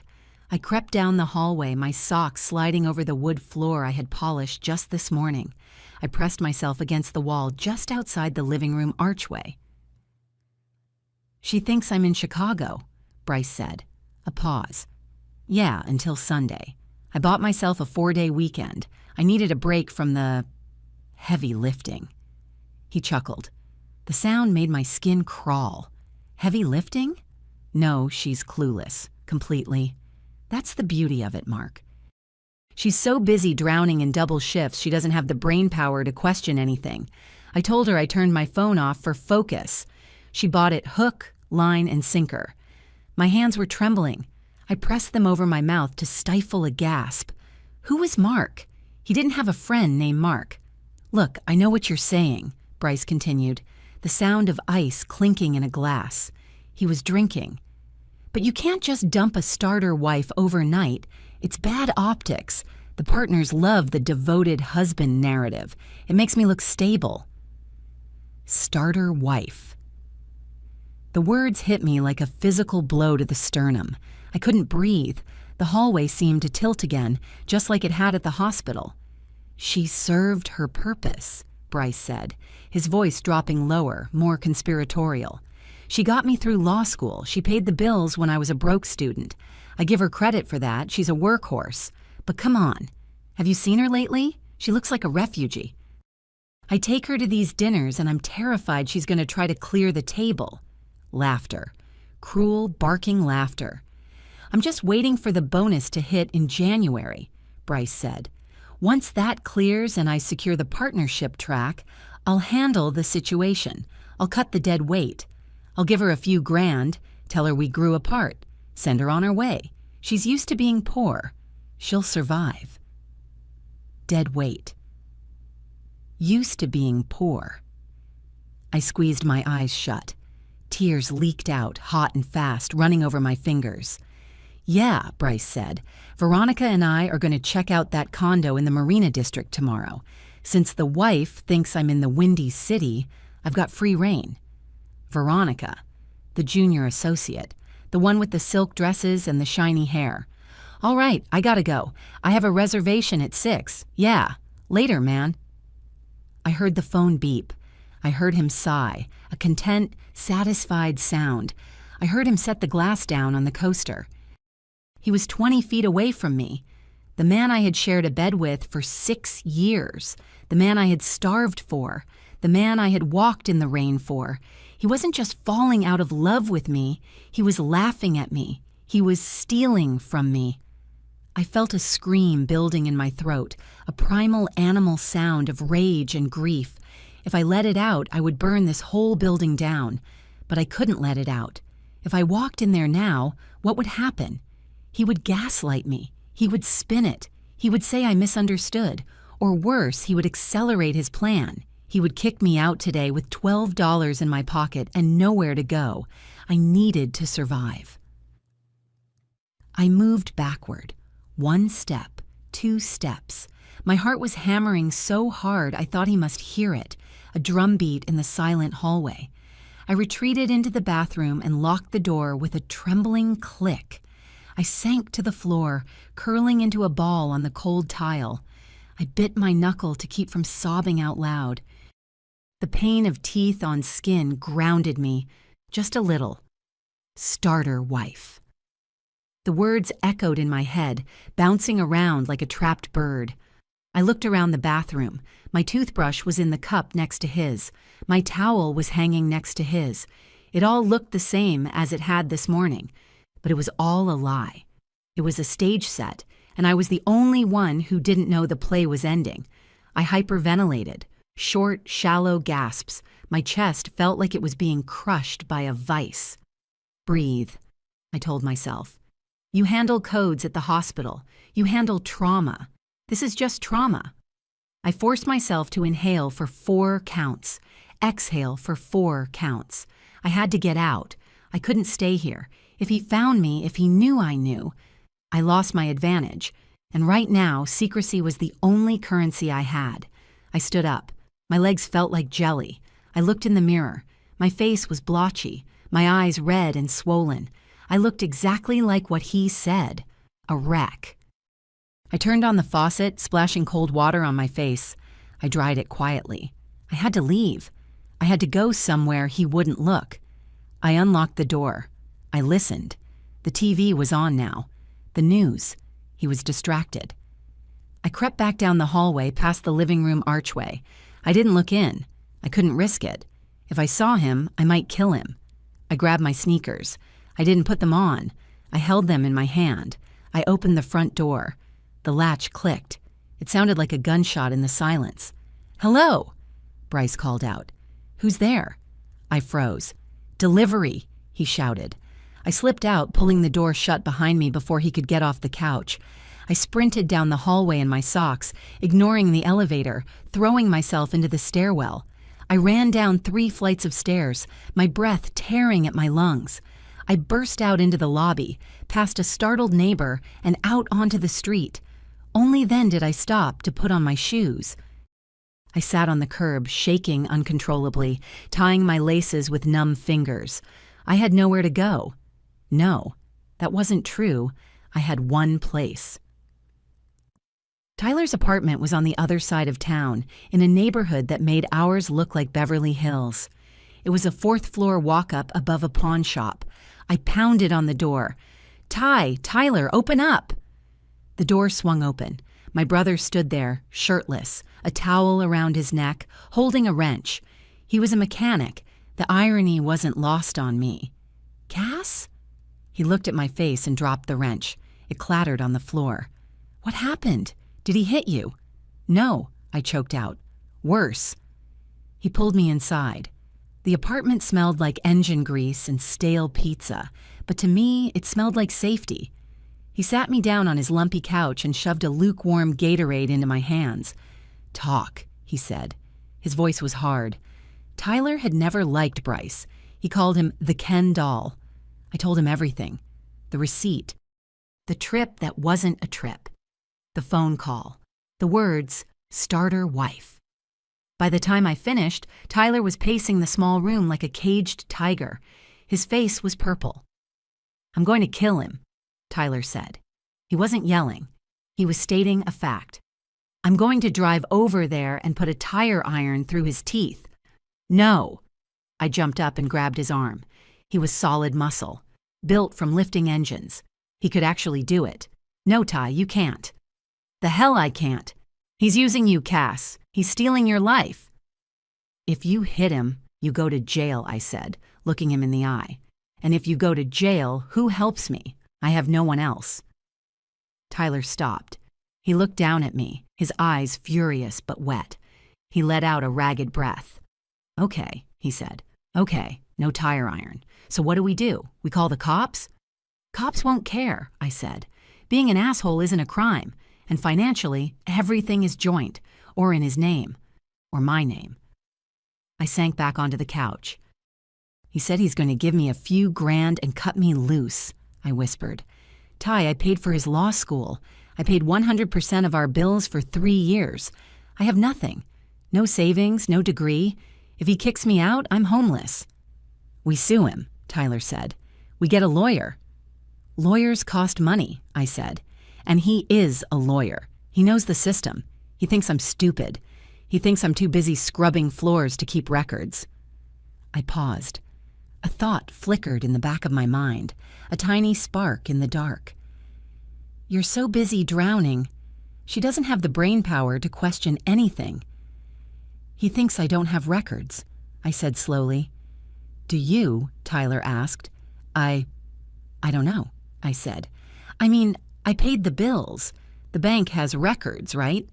I crept down the hallway, my socks sliding over the wood floor I had polished just this morning. I pressed myself against the wall just outside the living room archway. "She thinks I'm in Chicago," Bryce said. A pause. "Yeah, until Sunday. I bought myself a 4-day weekend. I needed a break from the heavy lifting." He chuckled. The sound made my skin crawl. "Heavy lifting?" "No, she's clueless. Completely. That's the beauty of it, Mark. She's so busy drowning in double shifts she doesn't have the brain power to question anything. I told her I turned my phone off for focus. She bought it hook, line, and sinker. My hands were trembling. I pressed them over my mouth to stifle a gasp. Who was Mark? He didn't have a friend named Mark. "Look, I know what you're saying," Bryce continued, the sound of ice clinking in a glass. He was drinking. "But you can't just dump a starter wife overnight. It's bad optics. The partners love the devoted husband narrative. It makes me look stable." Starter wife. The words hit me like a physical blow to the sternum. I couldn't breathe. The hallway seemed to tilt again, just like it had at the hospital. "She served her purpose," Bryce said, his voice dropping lower, more conspiratorial. "She got me through law school. She paid the bills when I was a broke student. I give her credit for that. She's a workhorse. But come on. Have you seen her lately? She looks like a refugee. I take her to these dinners and I'm terrified she's going to try to clear the table." Laughter. Cruel, barking laughter. "I'm just waiting for the bonus to hit in January," Bryce said. "Once that clears and I secure the partnership track, I'll handle the situation. I'll cut the dead weight. I'll give her a few grand, tell her we grew apart, send her on her way. She's used to being poor. She'll survive." Dead weight. Used to being poor. I squeezed my eyes shut. Tears leaked out, hot and fast, running over my fingers. "Yeah," Bryce said. "Veronica and I are going to check out that condo in the Marina District tomorrow. Since the wife thinks I'm in the Windy City, I've got free reign." Veronica, the junior associate, the one with the silk dresses and the shiny hair. "All right, I gotta go. I have a reservation at 6. Yeah, later, man." I heard the phone beep. I heard him sigh, a content, satisfied sound. I heard him set the glass down on the coaster. He was 20 feet away from me. The man I had shared a bed with for 6 years. The man I had starved for. The man I had walked in the rain for. He wasn't just falling out of love with me. He was laughing at me. He was stealing from me. I felt a scream building in my throat, a primal animal sound of rage and grief. If I let it out, I would burn this whole building down. But I couldn't let it out. If I walked in there now, what would happen? He would gaslight me. He would spin it. He would say I misunderstood. Or worse, he would accelerate his plan. He would kick me out today with $12 in my pocket and nowhere to go. I needed to survive. I moved backward. 1 step, 2 steps. My heart was hammering so hard I thought he must hear it, a drumbeat in the silent hallway. I retreated into the bathroom and locked the door with a trembling click. I sank to the floor, curling into a ball on the cold tile. I bit my knuckle to keep from sobbing out loud. The pain of teeth on skin grounded me, just a little. Starter wife. The words echoed in my head, bouncing around like a trapped bird. I looked around the bathroom. My toothbrush was in the cup next to his. My towel was hanging next to his. It all looked the same as it had this morning, but it was all a lie. It was a stage set, and I was the only one who didn't know the play was ending. I hyperventilated. Short, shallow gasps. My chest felt like it was being crushed by a vice. "Breathe," I told myself. "You handle codes at the hospital. You handle trauma. This is just trauma." I forced myself to inhale for 4 counts, exhale for 4 counts. I had to get out. I couldn't stay here. If he found me, if he knew I knew, I lost my advantage. And right now, secrecy was the only currency I had. I stood up. My legs felt like jelly. I looked in the mirror. My face was blotchy, my eyes red and swollen. I looked exactly like what he said, a wreck. I turned on the faucet, splashing cold water on my face. I dried it quietly. I had to leave. I had to go somewhere he wouldn't look. I unlocked the door. I listened. The TV was on now. The news. He was distracted. I crept back down the hallway past the living room archway. I didn't look in. I couldn't risk it. If I saw him, I might kill him. I grabbed my sneakers. I didn't put them on. I held them in my hand. I opened the front door. The latch clicked. It sounded like a gunshot in the silence. "Hello," Bryce called out. "Who's there?" I froze. "Delivery," he shouted. I slipped out, pulling the door shut behind me before he could get off the couch. I sprinted down the hallway in my socks, ignoring the elevator, throwing myself into the stairwell. I ran down 3 flights of stairs, my breath tearing at my lungs. I burst out into the lobby, past a startled neighbor, and out onto the street. Only then did I stop to put on my shoes. I sat on the curb, shaking uncontrollably, tying my laces with numb fingers. I had nowhere to go. No, that wasn't true. I had one place. Tyler's apartment was on the other side of town, in a neighborhood that made ours look like Beverly Hills. It was a fourth-floor walk-up above a pawn shop. I pounded on the door. Tyler, open up! The door swung open. My brother stood there, shirtless, a towel around his neck, holding a wrench. He was a mechanic. The irony wasn't lost on me. Cass? He looked at my face and dropped the wrench. It clattered on the floor. What happened? Did he hit you? No, I choked out. Worse. He pulled me inside. The apartment smelled like engine grease and stale pizza, but to me, it smelled like safety. He sat me down on his lumpy couch and shoved a lukewarm Gatorade into my hands. Talk, he said. His voice was hard. Tyler had never liked Bryce. He called him the Ken doll. I told him everything. The receipt. The trip that wasn't a trip. The phone call. The words, starter wife. By the time I finished, Tyler was pacing the small room like a caged tiger. His face was purple. I'm going to kill him, Tyler said. He wasn't yelling. He was stating a fact. I'm going to drive over there and put a tire iron through his teeth. No. I jumped up and grabbed his arm. He was solid muscle, built from lifting engines. He could actually do it. No, Ty, you can't. The hell I can't. He's using you, Cass. He's stealing your life. If you hit him, you go to jail, I said, looking him in the eye. And if you go to jail, who helps me? I have no one else. Tyler stopped. He looked down at me, his eyes furious but wet. He let out a ragged breath. Okay, he said. Okay, no tire iron. So what do? We call the cops? Cops won't care, I said. Being an asshole isn't a crime. And financially, everything is joint, or in his name, or my name. I sank back onto the couch. He said he's going to give me a few grand and cut me loose, I whispered. Ty, I paid for his law school. I paid 100% of our bills for 3 years. I have nothing. No savings, no degree. If he kicks me out, I'm homeless. We sue him, Tyler said. We get a lawyer. Lawyers cost money, I said. And he is a lawyer. He knows the system. He thinks I'm stupid. He thinks I'm too busy scrubbing floors to keep records. I paused. A thought flickered in the back of my mind, a tiny spark in the dark. You're so busy drowning. She doesn't have the brain power to question anything. He thinks I don't have records, I said slowly. Do you? Tyler asked. I don't know, I said. I mean, I paid the bills. The bank has records, right?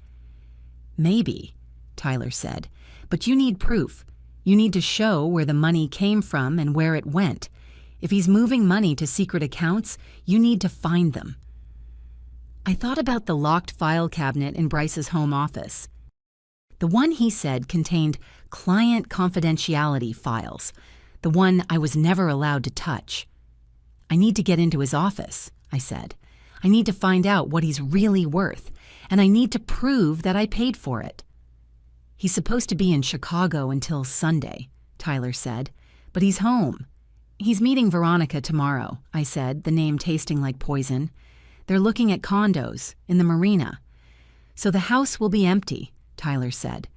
Maybe, Tyler said, but you need proof. You need to show where the money came from and where it went. If he's moving money to secret accounts, you need to find them. I thought about the locked file cabinet in Bryce's home office. The one he said contained client confidentiality files, the one I was never allowed to touch. I need to get into his office, I said. I need to find out what he's really worth, and I need to prove that I paid for it. He's supposed to be in Chicago until Sunday, Tyler said, but he's home. He's meeting Veronica tomorrow, I said, the name tasting like poison. They're looking at condos in the marina. So the house will be empty, Tyler said.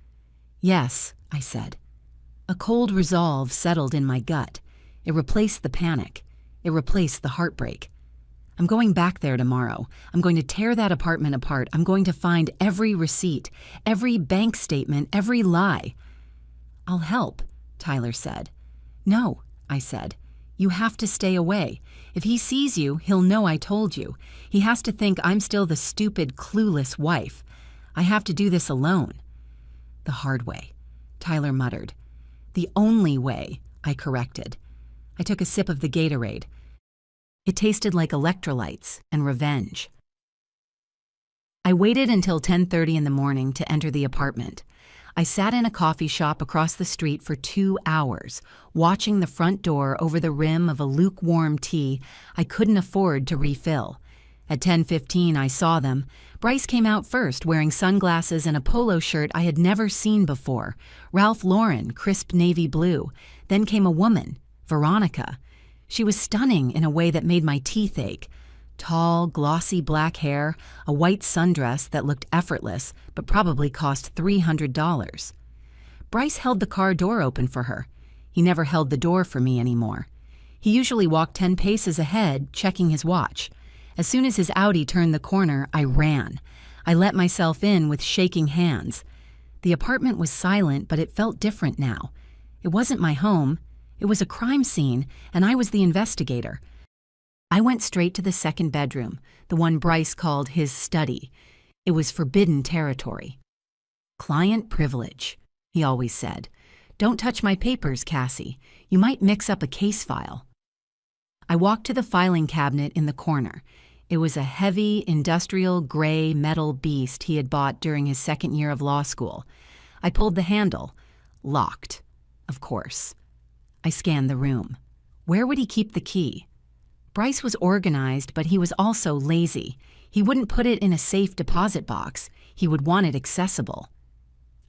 Yes, I said. A cold resolve settled in my gut. It replaced the panic. It replaced the heartbreak. I'm going back there tomorrow. I'm going to tear that apartment apart. I'm going to find every receipt, every bank statement, every lie. I'll help, Tyler said. No, I said. You have to stay away. If he sees you, he'll know I told you. He has to think I'm still the stupid, clueless wife. I have to do this alone. The hard way, Tyler muttered. The only way, I corrected. I took a sip of the Gatorade. It tasted like electrolytes and revenge. I waited until 10:30 in the morning to enter the apartment. I sat in a coffee shop across the street for 2 hours, watching the front door over the rim of a lukewarm tea I couldn't afford to refill. At 10:15, I saw them. Bryce came out first, wearing sunglasses and a polo shirt I had never seen before. Ralph Lauren, crisp navy blue. Then came a woman, Veronica. She was stunning in a way that made my teeth ache. Tall, glossy black hair, a white sundress that looked effortless but probably cost $300. Bryce held the car door open for her. He never held the door for me anymore. He usually walked 10 paces ahead, checking his watch. As soon as his Audi turned the corner, I ran. I let myself in with shaking hands. The apartment was silent, but it felt different now. It wasn't my home. It was a crime scene, and I was the investigator. I went straight to the second bedroom, the one Bryce called his study. It was forbidden territory. "Client privilege," he always said. "Don't touch my papers, Cassie. You might mix up a case file." I walked to the filing cabinet in the corner. It was a heavy, industrial gray metal beast he had bought during his second year of law school. I pulled the handle. Locked. Of course. I scanned the room. Where would he keep the key? Bryce was organized, but he was also lazy. He wouldn't put it in a safe deposit box. He would want it accessible.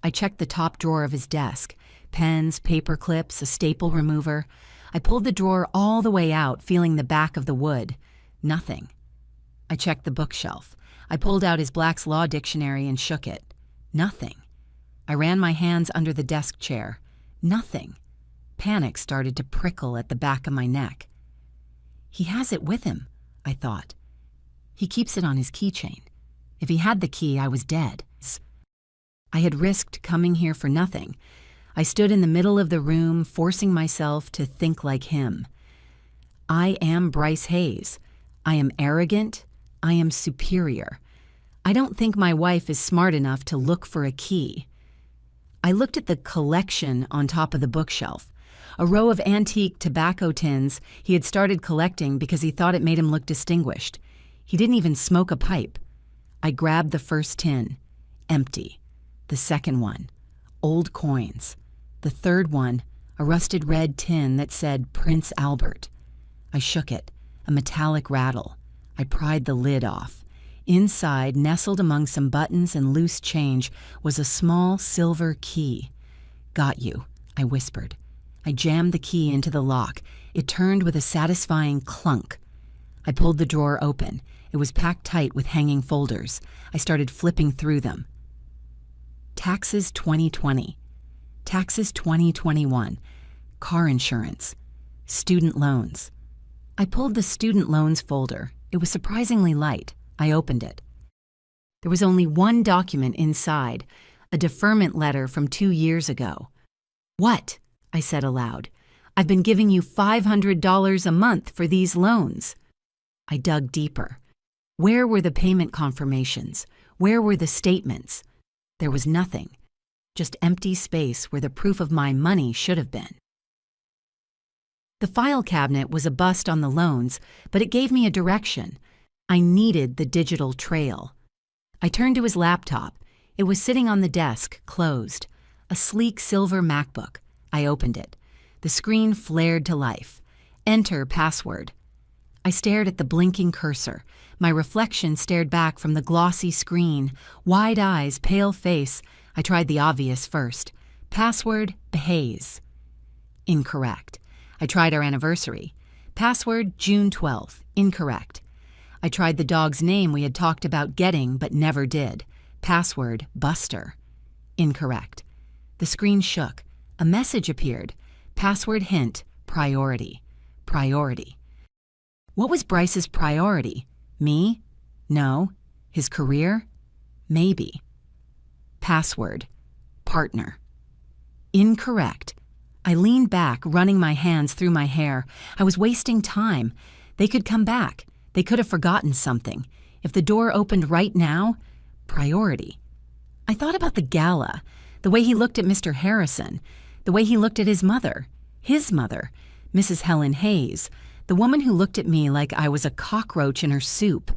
I checked the top drawer of his desk. Pens, paper clips, a staple remover. I pulled the drawer all the way out, feeling the back of the wood. Nothing. I checked the bookshelf. I pulled out his Black's Law Dictionary and shook it. Nothing. I ran my hands under the desk chair. Nothing. Panic started to prickle at the back of my neck. He has it with him, I thought. He keeps it on his keychain. If he had the key, I was dead. I had risked coming here for nothing. I stood in the middle of the room, forcing myself to think like him. I am Bryce Hayes. I am arrogant. I am superior. I don't think my wife is smart enough to look for a key. I looked at the collection on top of the bookshelf. A row of antique tobacco tins he had started collecting because he thought it made him look distinguished. He didn't even smoke a pipe. I grabbed the first tin. Empty. The second one. Old coins. The third one, a rusted red tin that said Prince Albert. I shook it, a metallic rattle. I pried the lid off. Inside, nestled among some buttons and loose change, was a small silver key. "Got you," I whispered. I jammed the key into the lock. It turned with a satisfying clunk. I pulled the drawer open. It was packed tight with hanging folders. I started flipping through them. Taxes 2020. Taxes 2021, car insurance, student loans. I pulled the student loans folder. It was surprisingly light. I opened it. There was only one document inside, a deferment letter from 2 years ago. "What?" I said aloud. "I've been giving you $500 a month for these loans." I dug deeper. Where were the payment confirmations? Where were the statements? There was nothing. Just empty space where the proof of my money should have been. The file cabinet was a bust on the loans, but it gave me a direction. I needed the digital trail. I turned to his laptop. It was sitting on the desk, closed. A sleek silver MacBook. I opened it. The screen flared to life. Enter password. I stared at the blinking cursor. My reflection stared back from the glossy screen. Wide eyes, pale face. I tried the obvious first. Password, Hayes. Incorrect. I tried our anniversary. Password, June 12th. Incorrect. I tried the dog's name we had talked about getting but never did. Password, Buster. Incorrect. The screen shook. A message appeared. Password hint, priority. Priority. What was Bryce's priority? Me? No. His career? Maybe. Password, partner. Incorrect. I leaned back, running my hands through my hair. I was wasting time. They could come back. They could have forgotten something. If the door opened right now, priority. I thought about the gala, the way he looked at Mr. Harrison, the way he looked at his mother, Mrs. Helen Hayes, the woman who looked at me like I was a cockroach in her soup.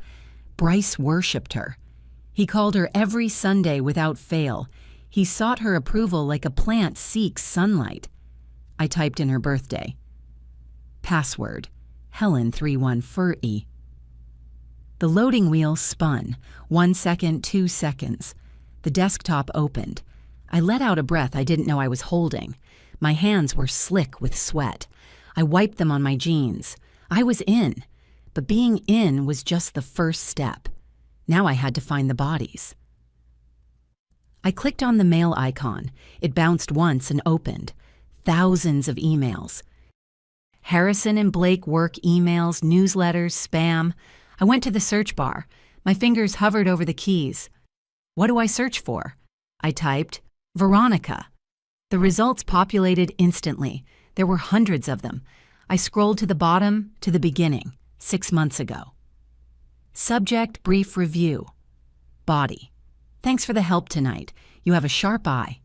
Bryce worshipped her. He called her every Sunday without fail. He sought her approval like a plant seeks sunlight. I typed in her birthday. Password, Helen 3140. The loading wheel spun. 1 second, 2 seconds. The desktop opened. I let out a breath I didn't know I was holding. My hands were slick with sweat. I wiped them on my jeans. I was in. but being in was just the first step. Now I had to find the bodies. I clicked on the mail icon. It bounced once and opened. Thousands of emails. Harrison and Blake work emails, newsletters, spam. I went to the search bar. My fingers hovered over the keys. What do I search for? I typed, Veronica. The results populated instantly. There were hundreds of them. I scrolled to the bottom, to the beginning, 6 months ago. Subject, brief review. Body. Thanks for the help tonight. You have a sharp eye.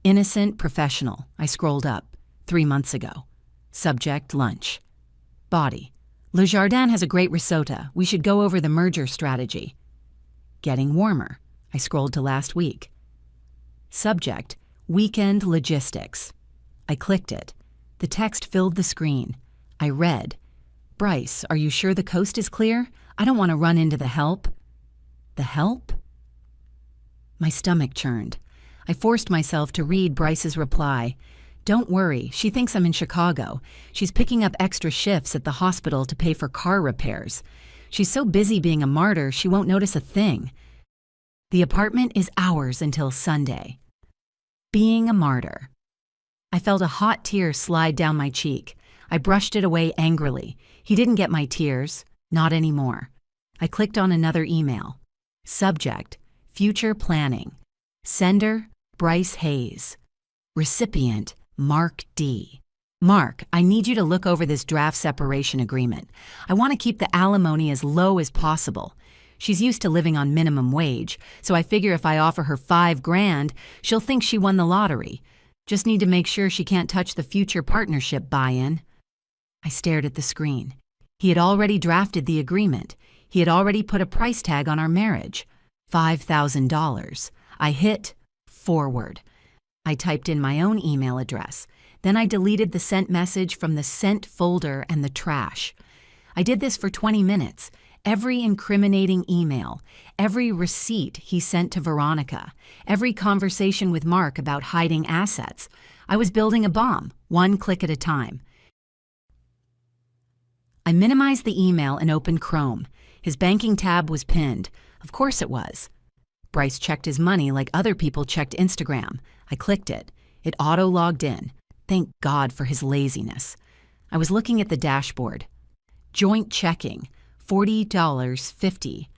Innocent, professional. I scrolled up, 3 months ago. Subject, lunch. Body. Le Jardin has a great risotto. We should go over the merger strategy. Getting warmer. I scrolled to last week. Subject, weekend logistics. I clicked it. The text filled the screen. I read, Bryce, are you sure the coast is clear? I don't want to run into the help. The help? My stomach churned. I forced myself to read Bryce's reply. Don't worry, she thinks I'm in Chicago. She's picking up extra shifts at the hospital to pay for car repairs. She's so busy being a martyr, she won't notice a thing. The apartment is ours until Sunday. Being a martyr. I felt a hot tear slide down my cheek. I brushed it away angrily. He didn't get my tears. Not anymore. I clicked on another email. Subject, future planning. Sender, Bryce Hayes. Recipient, Mark D. Mark, I need you to look over this draft separation agreement. I want to keep the alimony as low as possible. She's used to living on minimum wage, so I figure if I offer her $5,000, she'll think she won the lottery. Just need to make sure she can't touch the future partnership buy-in. I stared at the screen. He had already drafted the agreement. He had already put a price tag on our marriage. $5,000. I hit forward. I typed in my own email address. Then I deleted the sent message from the sent folder and the trash. I did this for 20 minutes. Every incriminating email, every receipt he sent to Veronica, every conversation with Mark about hiding assets. I was building a bomb, one click at a time. I minimized the email and opened Chrome. His banking tab was pinned. Of course it was. Bryce checked his money like other people checked Instagram. I clicked it. It auto-logged in. Thank God for his laziness. I was looking at the dashboard. Joint checking, $40.50.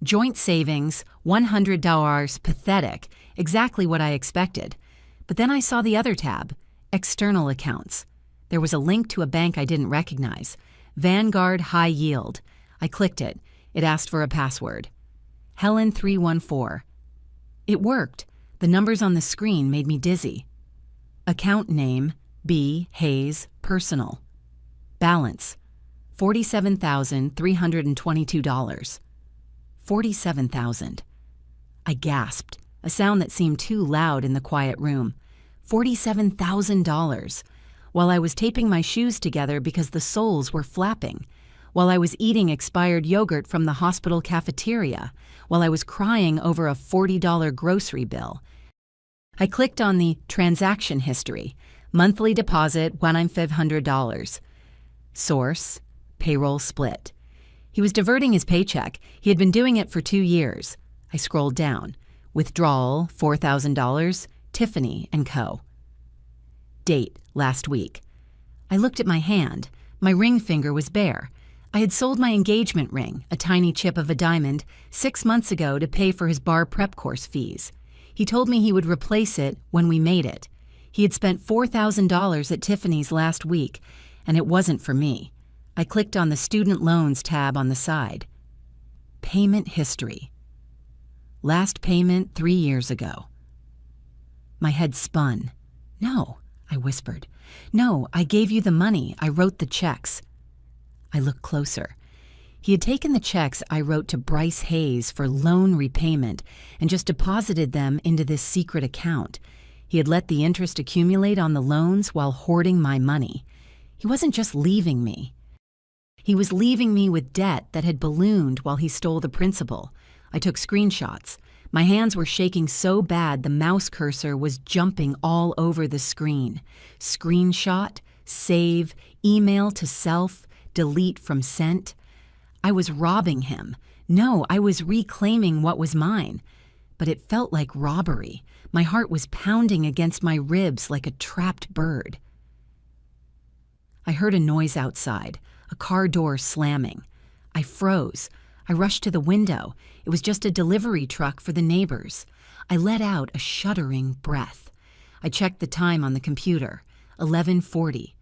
Joint savings, $100. Pathetic. Exactly what I expected. But then I saw the other tab, external accounts. There was a link to a bank I didn't recognize. Vanguard High Yield. I clicked it. It asked for a password. Helen 314. It worked. The numbers on the screen made me dizzy. Account name, B. Hayes, personal. Balance, $47,322. $47,000. I gasped, a sound that seemed too loud in the quiet room. $47,000. While I was taping my shoes together because the soles were flapping. While I was eating expired yogurt from the hospital cafeteria. While I was crying over a $40 grocery bill. I clicked on the transaction history. Monthly deposit, $1,500. Source, payroll split. He was diverting his paycheck. He had been doing it for 2 years. I scrolled down. Withdrawal, $4,000, Tiffany & Co. Date, last week. I looked at my hand. My ring finger was bare. I had sold my engagement ring, a tiny chip of a diamond, 6 months ago to pay for his bar prep course fees. He told me he would replace it when we made it. He had spent $4,000 at Tiffany's last week, and it wasn't for me. I clicked on the student loans tab on the side. Payment history. Last payment 3 years ago. My head spun. No, I whispered. No, I gave you the money. I wrote the checks. I looked closer. He had taken the checks I wrote to Bryce Hayes for loan repayment and just deposited them into this secret account. He had let the interest accumulate on the loans while hoarding my money. He wasn't just leaving me. He was leaving me with debt that had ballooned while he stole the principal. I took screenshots. My hands were shaking so bad the mouse cursor was jumping all over the screen. Screenshot, save, email to self, delete from sent. I was robbing him. No, I was reclaiming what was mine. But it felt like robbery. My heart was pounding against my ribs like a trapped bird. I heard a noise outside, a car door slamming. I froze. I rushed to the window. It was just a delivery truck for the neighbors. I let out a shuddering breath. I checked the time on the computer, 11:40.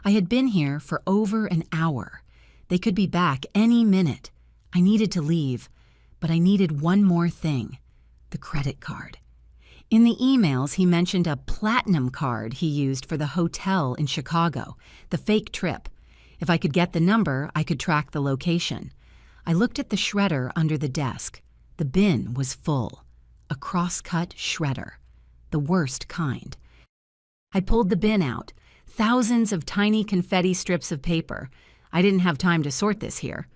I had been here for over an hour. They could be back any minute. I needed to leave, but I needed one more thing, the credit card. In the emails, he mentioned a platinum card he used for the hotel in Chicago, the fake trip. If I could get the number, I could track the location. I looked at the shredder under the desk. The bin was full. A cross-cut shredder. The worst kind. I pulled the bin out. Thousands of tiny confetti strips of paper. I didn't have time to sort this here.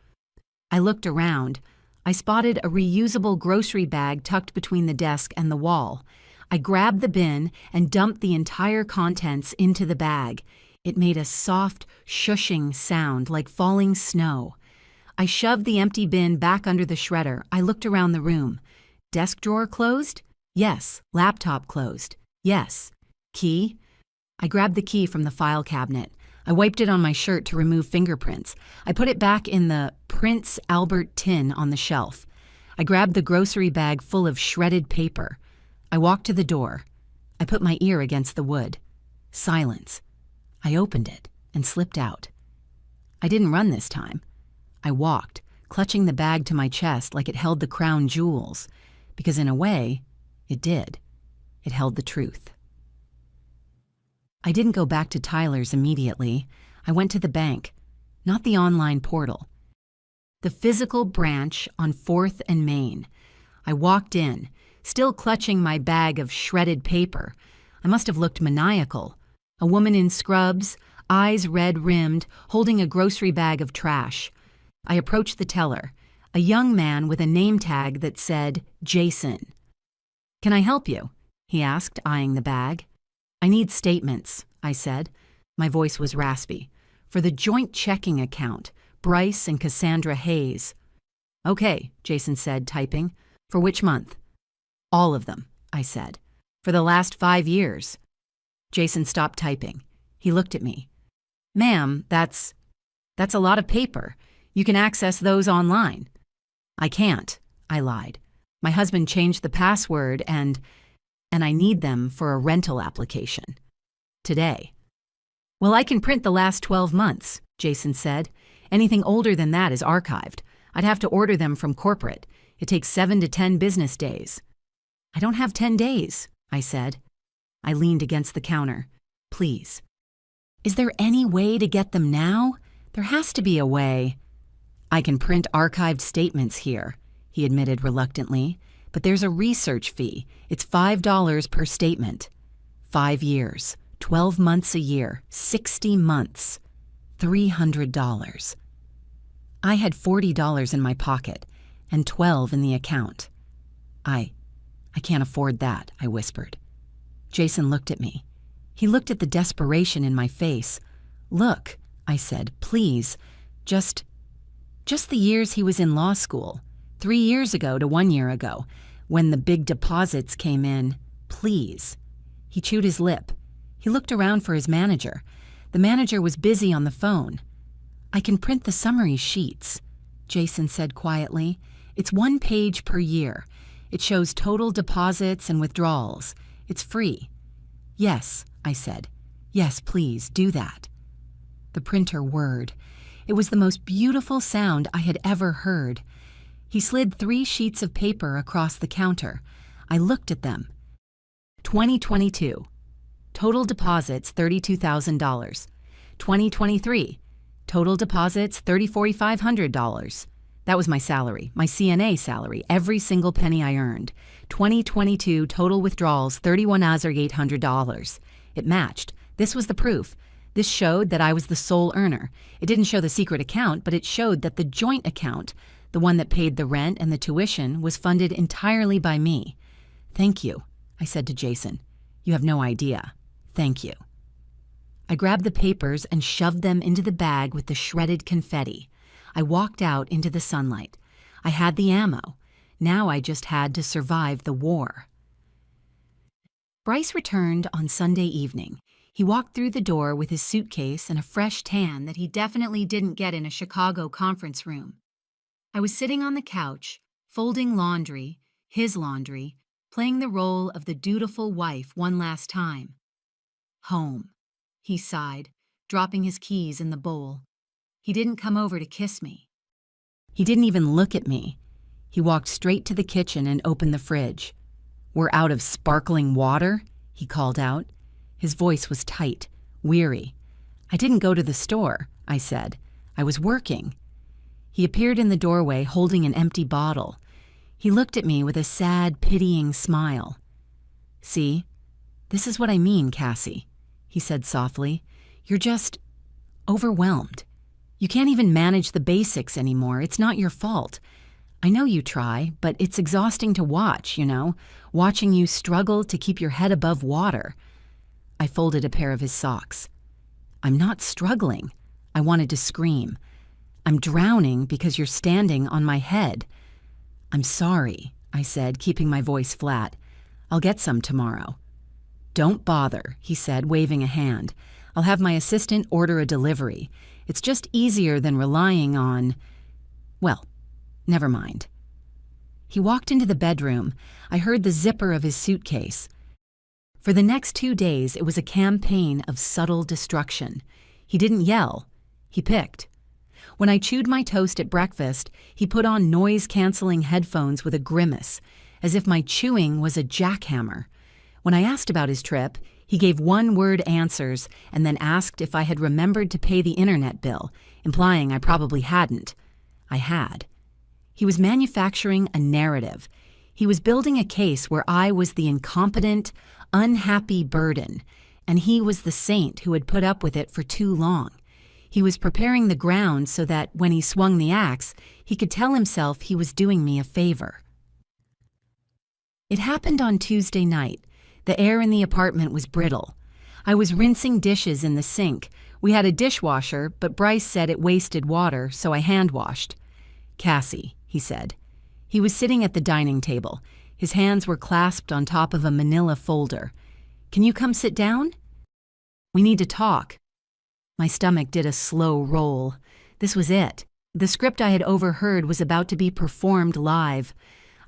I looked around. I spotted a reusable grocery bag tucked between the desk and the wall. I grabbed the bin and dumped the entire contents into the bag. It made a soft, shushing sound like falling snow. I shoved the empty bin back under the shredder. I looked around the room. Desk drawer closed? Yes. Laptop closed? Yes. Key? I grabbed the key from the file cabinet. I wiped it on my shirt to remove fingerprints. I put it back in the Prince Albert tin on the shelf. I grabbed the grocery bag full of shredded paper. I walked to the door. I put my ear against the wood. Silence. I opened it and slipped out. I didn't run this time. I walked, clutching the bag to my chest like it held the crown jewels, because in a way, it did. It held the truth. I didn't go back to Tyler's immediately. I went to the bank, not the online portal. The physical branch on 4th and Main. I walked in, still clutching my bag of shredded paper. I must have looked maniacal. A woman in scrubs, eyes red-rimmed, holding a grocery bag of trash. I approached the teller, a young man with a name tag that said, Jason. "Can I help you?" he asked, eyeing the bag. "I need statements," I said. My voice was raspy. "For the joint checking account, Bryce and Cassandra Hayes." "Okay," Jason said, typing. "For which month?" "All of them," I said. "For the last 5 years." Jason stopped typing. He looked at me. "Ma'am, that's a lot of paper. You can access those online." "I can't," I lied. "My husband changed the password and I need them for a rental application. Today." "Well, I can print the last 12 months, Jason said. "Anything older than that is archived. I'd have to order them from corporate. It takes 7 to 10 business days." "I don't have 10 days, I said. I leaned against the counter. "Please. Is there any way to get them now? There has to be a way." "I can print archived statements here," he admitted reluctantly. "But there's a research fee. It's $5 per statement. 5 years, 12 months a year, 60 months, $300. I had $40 in my pocket and 12 in the account. I can't afford that," I whispered. Jason looked at me. He looked at the desperation in my face. "Look," I said, "please, just the years he was in law school, 3 years ago to 1 year ago, when the big deposits came in, please." He chewed his lip. He looked around for his manager. The manager was busy on the phone. "I can print the summary sheets," Jason said quietly. "It's 1 page per year. It shows total deposits and withdrawals. It's free." "Yes," I said. "Yes, please, do that." The printer whirred. It was the most beautiful sound I had ever heard. He slid 3 sheets of paper across the counter. I looked at them. 2022. Total deposits $32,000. 2023. Total deposits $34,500. That was my salary, my CNA salary, every single penny I earned. 2022 total withdrawals $31,800. It matched. This was the proof. This showed that I was the sole earner. It didn't show the secret account, but it showed that the joint account, the one that paid the rent and the tuition, was funded entirely by me. "Thank you," I said to Jason. "You have no idea. Thank you." I grabbed the papers and shoved them into the bag with the shredded confetti. I walked out into the sunlight. I had the ammo. Now I just had to survive the war. Bryce returned on Sunday evening. He walked through the door with his suitcase and a fresh tan that he definitely didn't get in a Chicago conference room. I was sitting on the couch, folding laundry, his laundry, playing the role of the dutiful wife one last time. Home, he sighed, dropping his keys in the bowl. He didn't come over to kiss me. He didn't even look at me. He walked straight to the kitchen and opened the fridge. "We're out of sparkling water?" he called out. His voice was tight, weary. "I didn't go to the store," I said. "I was working." He appeared in the doorway holding an empty bottle. He looked at me with a sad, pitying smile. "See, this is what I mean, Cassie," he said softly. "You're just overwhelmed. You can't even manage the basics anymore. It's not your fault. I know you try, but it's exhausting to watch, watching you struggle to keep your head above water." I folded a pair of his socks. "I'm not struggling," I wanted to scream. "I'm drowning because you're standing on my head." "I'm sorry," I said, keeping my voice flat. "I'll get some tomorrow." "Don't bother," he said, waving a hand. "I'll have my assistant order a delivery. It's just easier than relying on... well, never mind." He walked into the bedroom. I heard the zipper of his suitcase. For the next 2 days, it was a campaign of subtle destruction. He didn't yell. He picked. When I chewed my toast at breakfast, he put on noise-canceling headphones with a grimace, as if my chewing was a jackhammer. When I asked about his trip, he gave one-word answers and then asked if I had remembered to pay the internet bill, implying I probably hadn't. I had. He was manufacturing a narrative. He was building a case where I was the incompetent, unhappy burden, and he was the saint who had put up with it for too long. He was preparing the ground so that when he swung the axe, he could tell himself he was doing me a favor. It happened on Tuesday night. The air in the apartment was brittle. I was rinsing dishes in the sink. We had a dishwasher, but Bryce said it wasted water, so I hand-washed. "Cassie," he said. He was sitting at the dining table. His hands were clasped on top of a manila folder. "Can you come sit down? We need to talk." My stomach did a slow roll. This was it. The script I had overheard was about to be performed live.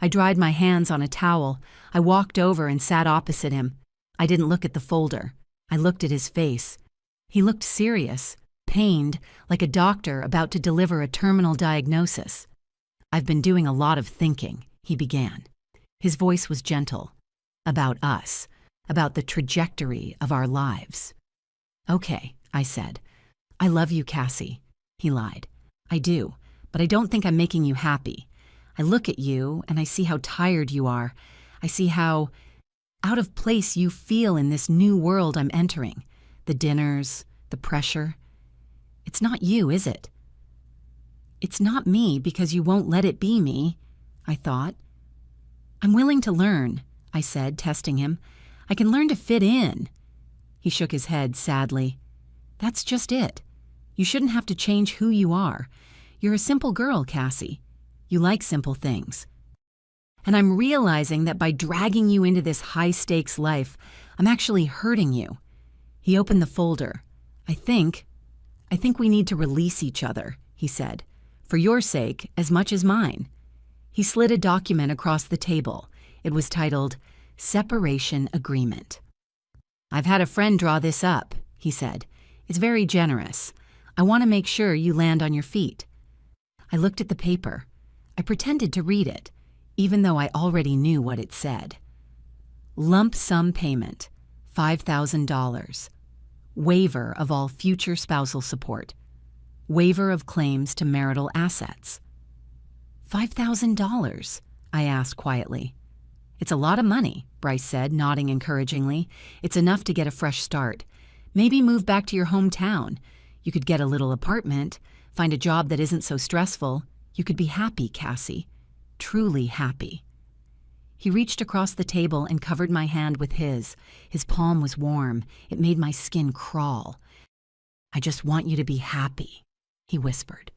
I dried my hands on a towel. I walked over and sat opposite him. I didn't look at the folder. I looked at his face. He looked serious, pained, like a doctor about to deliver a terminal diagnosis. "I've been doing a lot of thinking," he began. His voice was gentle. "About us. About the trajectory of our lives." "Okay," I said. "I love you, Cassie." He lied. "I do, but I don't think I'm making you happy. I look at you and I see how tired you are. I see how out of place you feel in this new world I'm entering. The dinners, the pressure. It's not you, is it?" "It's not me because you won't let it be me," I thought. "I'm willing to learn," I said, testing him. "I can learn to fit in." He shook his head sadly. "That's just it. You shouldn't have to change who you are. You're a simple girl, Cassie. You like simple things. And I'm realizing that by dragging you into this high-stakes life, I'm actually hurting you." He opened the folder. I think we need to release each other," he said. "For your sake, as much as mine." He slid a document across the table. It was titled, "Separation Agreement." "I've had a friend draw this up," he said. "It's very generous. I want to make sure you land on your feet." I looked at the paper. I pretended to read it, even though I already knew what it said. Lump sum payment, $5,000. Waiver of all future spousal support. Waiver of claims to marital assets. $5,000, I asked quietly. "It's a lot of money," Bryce said, nodding encouragingly. "It's enough to get a fresh start. Maybe move back to your hometown. You could get a little apartment, find a job that isn't so stressful. You could be happy, Cassie. Truly happy." He reached across the table and covered my hand with his. His palm was warm. It made my skin crawl. "I just want you to be happy," he whispered.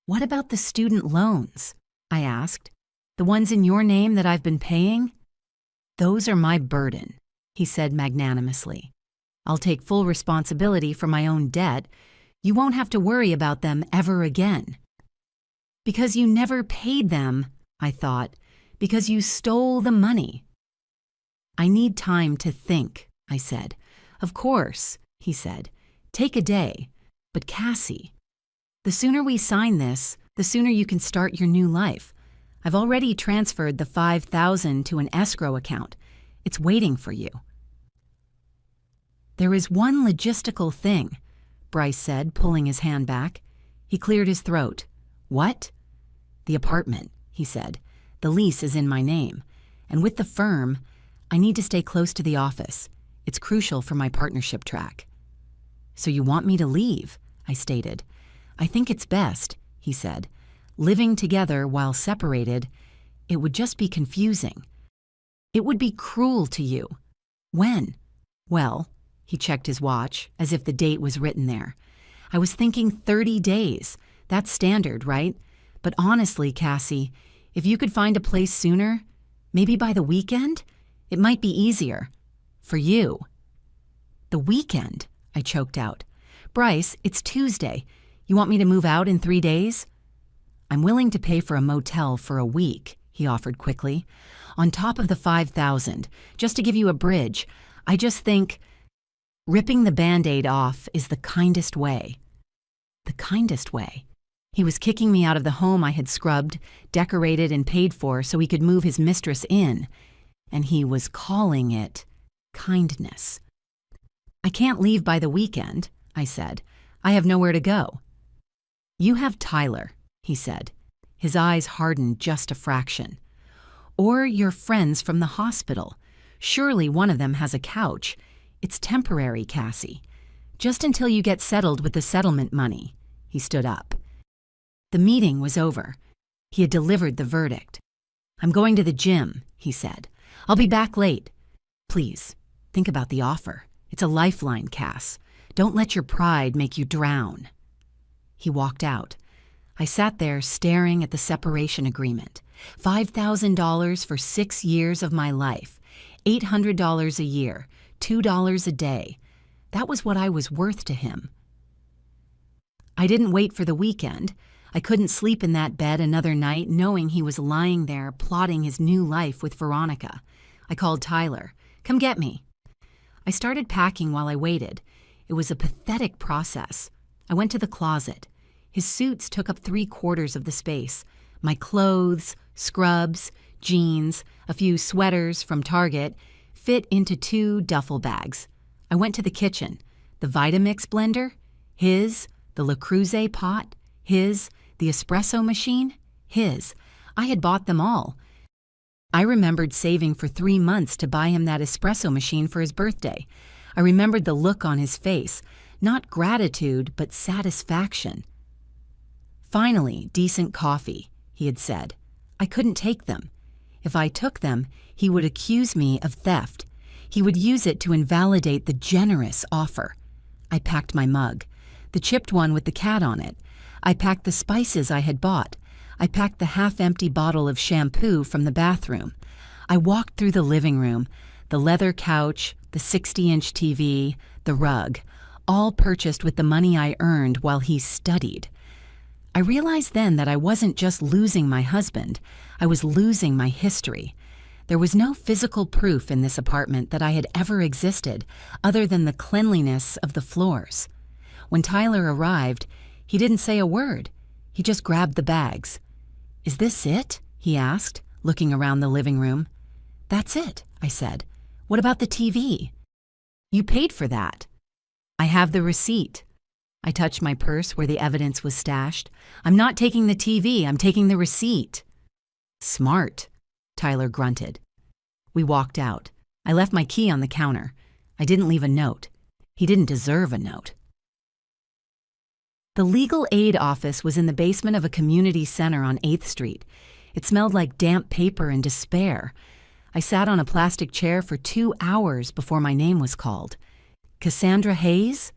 "What about the student loans?" I asked. "The ones in your name that I've been paying?" "Those are my burden," he said magnanimously. "I'll take full responsibility for my own debt. You won't have to worry about them ever again." "Because you never paid them," I thought. "Because you stole the money." "I need time to think," I said. "Of course," he said. "Take a day. But Cassie, the sooner we sign this, the sooner you can start your new life. I've already transferred the $5,000 to an escrow account. It's waiting for you." "There is one logistical thing," Bryce said, pulling his hand back. He cleared his throat. "What?" "The apartment," he said. "The lease is in my name. And with the firm, I need to stay close to the office. It's crucial for my partnership track." "So you want me to leave?" I stated. "I think it's best," he said. "Living together while separated, it would just be confusing. It would be cruel to you." "When?" "Well," he checked his watch, as if the date was written there. "I was thinking 30 days. That's standard, right? But honestly, Cassie, if you could find a place sooner, maybe by the weekend, it might be easier. For you." "The weekend?" I choked out. "Bryce, it's Tuesday. You want me to move out in 3 days?" "I'm willing to pay for a motel for a week," he offered quickly. "On top of the $5,000, just to give you a bridge. I just think ripping the Band-Aid off is the kindest way." The kindest way. He was kicking me out of the home I had scrubbed, decorated, and paid for so he could move his mistress in. And he was calling it kindness. "I can't leave by the weekend," I said. "I have nowhere to go." "You have Tyler," he said. His eyes hardened just a fraction. "Or your friends from the hospital. Surely one of them has a couch. It's temporary, Cassie. Just until you get settled with the settlement money." He stood up. The meeting was over. He had delivered the verdict. "I'm going to the gym," he said. "I'll be back late. Please, think about the offer. It's a lifeline, Cass. Don't let your pride make you drown." He walked out. I sat there staring at the separation agreement. $5,000 for 6 years of my life. $800 a year. $2 a day. That was what I was worth to him. I didn't wait for the weekend. I couldn't sleep in that bed another night knowing he was lying there plotting his new life with Veronica. I called Tyler. "Come get me." I started packing while I waited. It was a pathetic process. I went to the closet. His suits took up 3/4 of the space. My clothes, scrubs, jeans, a few sweaters from Target fit into 2 duffel bags. I went to the kitchen. The Vitamix blender? His. The Le Creuset pot? His. The espresso machine? His. I had bought them all. I remembered saving for 3 months to buy him that espresso machine for his birthday. I remembered the look on his face, not gratitude, but satisfaction. "Finally, decent coffee," he had said. I couldn't take them. If I took them, he would accuse me of theft. He would use it to invalidate the generous offer. I packed my mug, the chipped one with the cat on it. I packed the spices I had bought. I packed the half-empty bottle of shampoo from the bathroom. I walked through the living room, the leather couch, the 60-inch TV, the rug, all purchased with the money I earned while he studied. I realized then that I wasn't just losing my husband, I was losing my history. There was no physical proof in this apartment that I had ever existed, other than the cleanliness of the floors. When Tyler arrived, he didn't say a word. He just grabbed the bags. "Is this it?" he asked, looking around the living room. "That's it," I said. "What about the TV?" "You paid for that." "I have the receipt." I touched my purse where the evidence was stashed. "I'm not taking the TV, I'm taking the receipt." "Smart," Tyler grunted. We walked out. I left my key on the counter. I didn't leave a note. He didn't deserve a note. The legal aid office was in the basement of a community center on 8th Street. It smelled like damp paper and despair. I sat on a plastic chair for 2 hours before my name was called. Cassandra Hayes?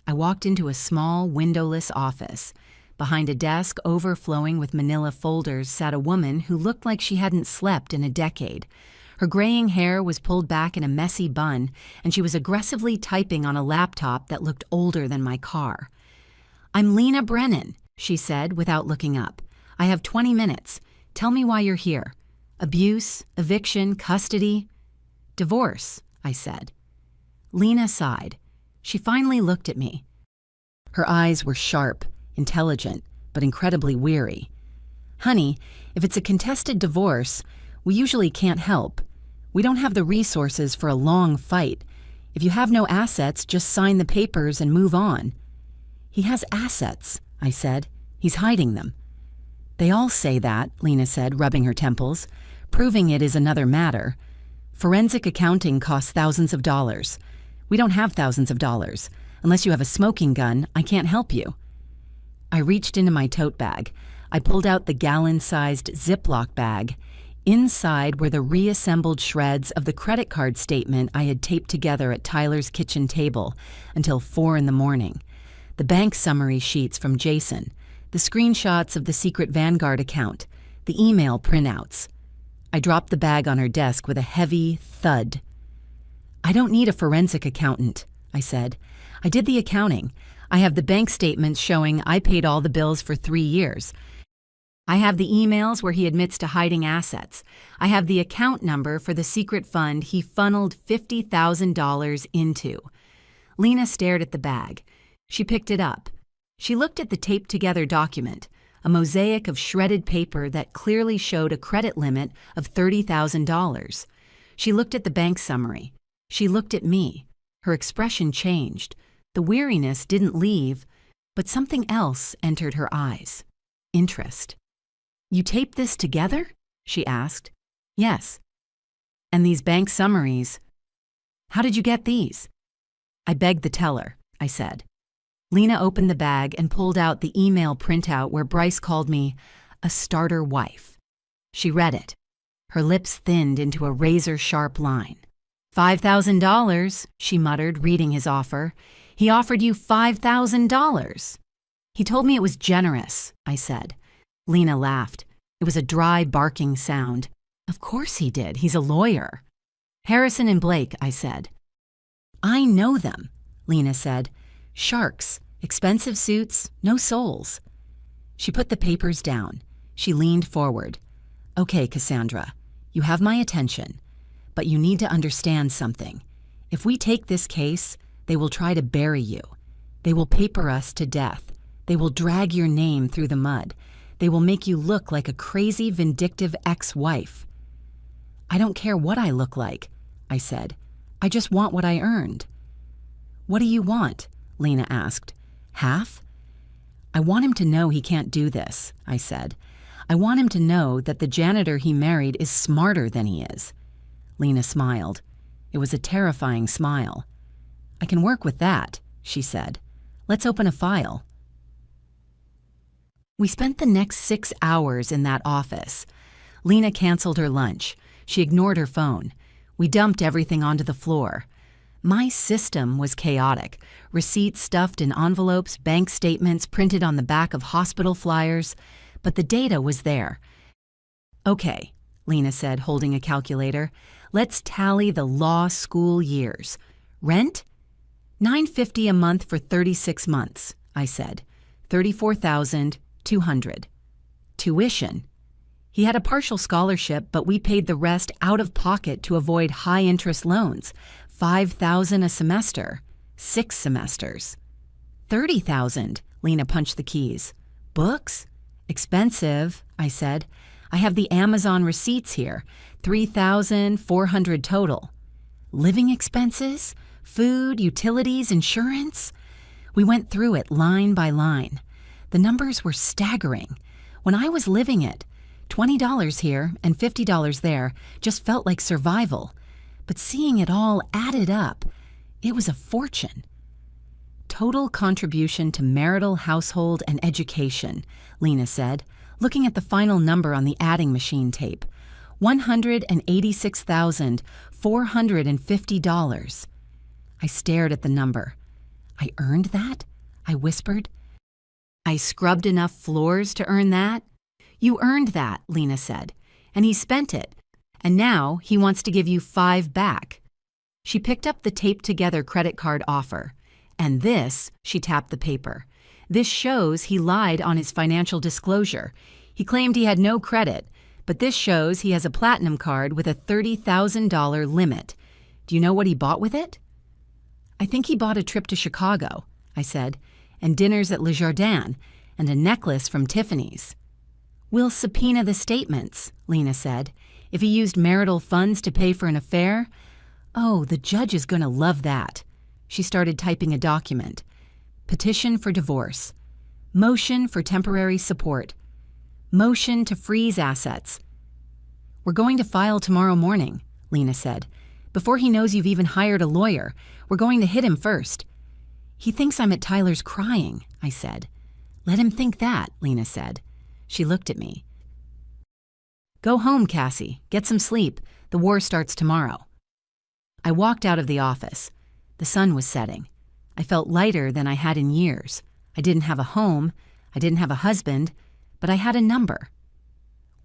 I walked into a small, windowless office. Behind a desk overflowing with manila folders sat a woman who looked like she hadn't slept in a decade. Her graying hair was pulled back in a messy bun, and she was aggressively typing on a laptop that looked older than my car. "I'm Lena Brennan," she said without looking up. "I have 20 minutes. Tell me why you're here. Abuse, eviction, custody?" "Divorce," I said. Lena sighed. She finally looked at me. Her eyes were sharp, intelligent, but incredibly weary. "Honey, if it's a contested divorce, we usually can't help. We don't have the resources for a long fight. If you have no assets, just sign the papers and move on." "He has assets," I said. "He's hiding them." "They all say that," Lena said, rubbing her temples. "Proving it is another matter. Forensic accounting costs thousands of dollars. We don't have thousands of dollars. Unless you have a smoking gun, I can't help you." I reached into my tote bag. I pulled out the gallon-sized Ziploc bag. Inside were the reassembled shreds of the credit card statement I had taped together at Tyler's kitchen table until 4 in the morning. The bank summary sheets from Jason, the screenshots of the secret Vanguard account, the email printouts. I dropped the bag on her desk with a heavy thud. "I don't need a forensic accountant," I said. "I did the accounting. I have the bank statements showing I paid all the bills for 3 years. I have the emails where he admits to hiding assets. I have the account number for the secret fund he funneled $50,000 into." Lena stared at the bag. She picked it up. She looked at the taped-together document, a mosaic of shredded paper that clearly showed a credit limit of $30,000. She looked at the bank summary. She looked at me. Her expression changed. The weariness didn't leave, but something else entered her eyes. Interest. "You taped this together?" she asked. "Yes." "And these bank summaries, how did you get these?" "I begged the teller," I said. Lena opened the bag and pulled out the email printout where Bryce called me a starter wife. She read it. Her lips thinned into a razor-sharp line. $5,000, she muttered, reading his offer. "He offered you $5,000. "He told me it was generous," I said. Lena laughed. It was a dry, barking sound. "Of course he did. He's a lawyer." "Harrison and Blake," I said. "I know them," Lena said. "Sharks, expensive suits, no souls." She put the papers down. She leaned forward. "Okay, Cassandra, you have my attention. But you need to understand something. If we take this case, they will try to bury you. They will paper us to death. They will drag your name through the mud. They will make you look like a crazy, vindictive ex-wife." "I don't care what I look like," I said. "I just want what I earned." "What do you want?" Lena asked. "Half?" "I want him to know he can't do this," I said. "I want him to know that the janitor he married is smarter than he is." Lena smiled. It was a terrifying smile. "I can work with that," she said. "Let's open a file." We spent the next 6 hours in that office. Lena canceled her lunch. She ignored her phone. We dumped everything onto the floor. My system was chaotic. Receipts stuffed in envelopes, bank statements printed on the back of hospital flyers. But the data was there. "Okay," Lena said, holding a calculator. "Let's tally the law school years. Rent? $950 a month for 36 months, I said. $34,200. Tuition. He had a partial scholarship, but we paid the rest out of pocket to avoid high-interest loans. $5,000 a semester. 6 semesters. $30,000, Lena punched the keys. Books? Expensive, I said. I have the Amazon receipts here. $3,400 total. Living expenses? Food, utilities, insurance? We went through it line by line. The numbers were staggering. When I was living it, $20 here and $50 there just felt like survival. But seeing it all added up, it was a fortune. Total contribution to marital, household, and education, Lena said, looking at the final number on the adding machine tape. $186,450. I stared at the number. I earned that? I whispered. I scrubbed enough floors to earn that? You earned that, Lena said, and he spent it, and now he wants to give you 5 back. She picked up the taped-together credit card offer, and this, she tapped the paper. This shows he lied on his financial disclosure. He claimed he had no credit, but this shows he has a platinum card with a $30,000 limit. Do you know what he bought with it? I think he bought a trip to Chicago, I said, and dinners at Le Jardin, and a necklace from Tiffany's. We'll subpoena the statements, Lena said. If he used marital funds to pay for an affair? Oh, the judge is going to love that. She started typing a document. Petition for divorce. Motion for temporary support. Motion to freeze assets. We're going to file tomorrow morning, Lena said. Before he knows you've even hired a lawyer, we're going to hit him first. He thinks I'm at Tyler's crying, I said. Let him think that, Lena said. She looked at me. Go home, Cassie. Get some sleep. The war starts tomorrow. I walked out of the office. The sun was setting. I felt lighter than I had in years. I didn't have a home. I didn't have a husband. But I had a number.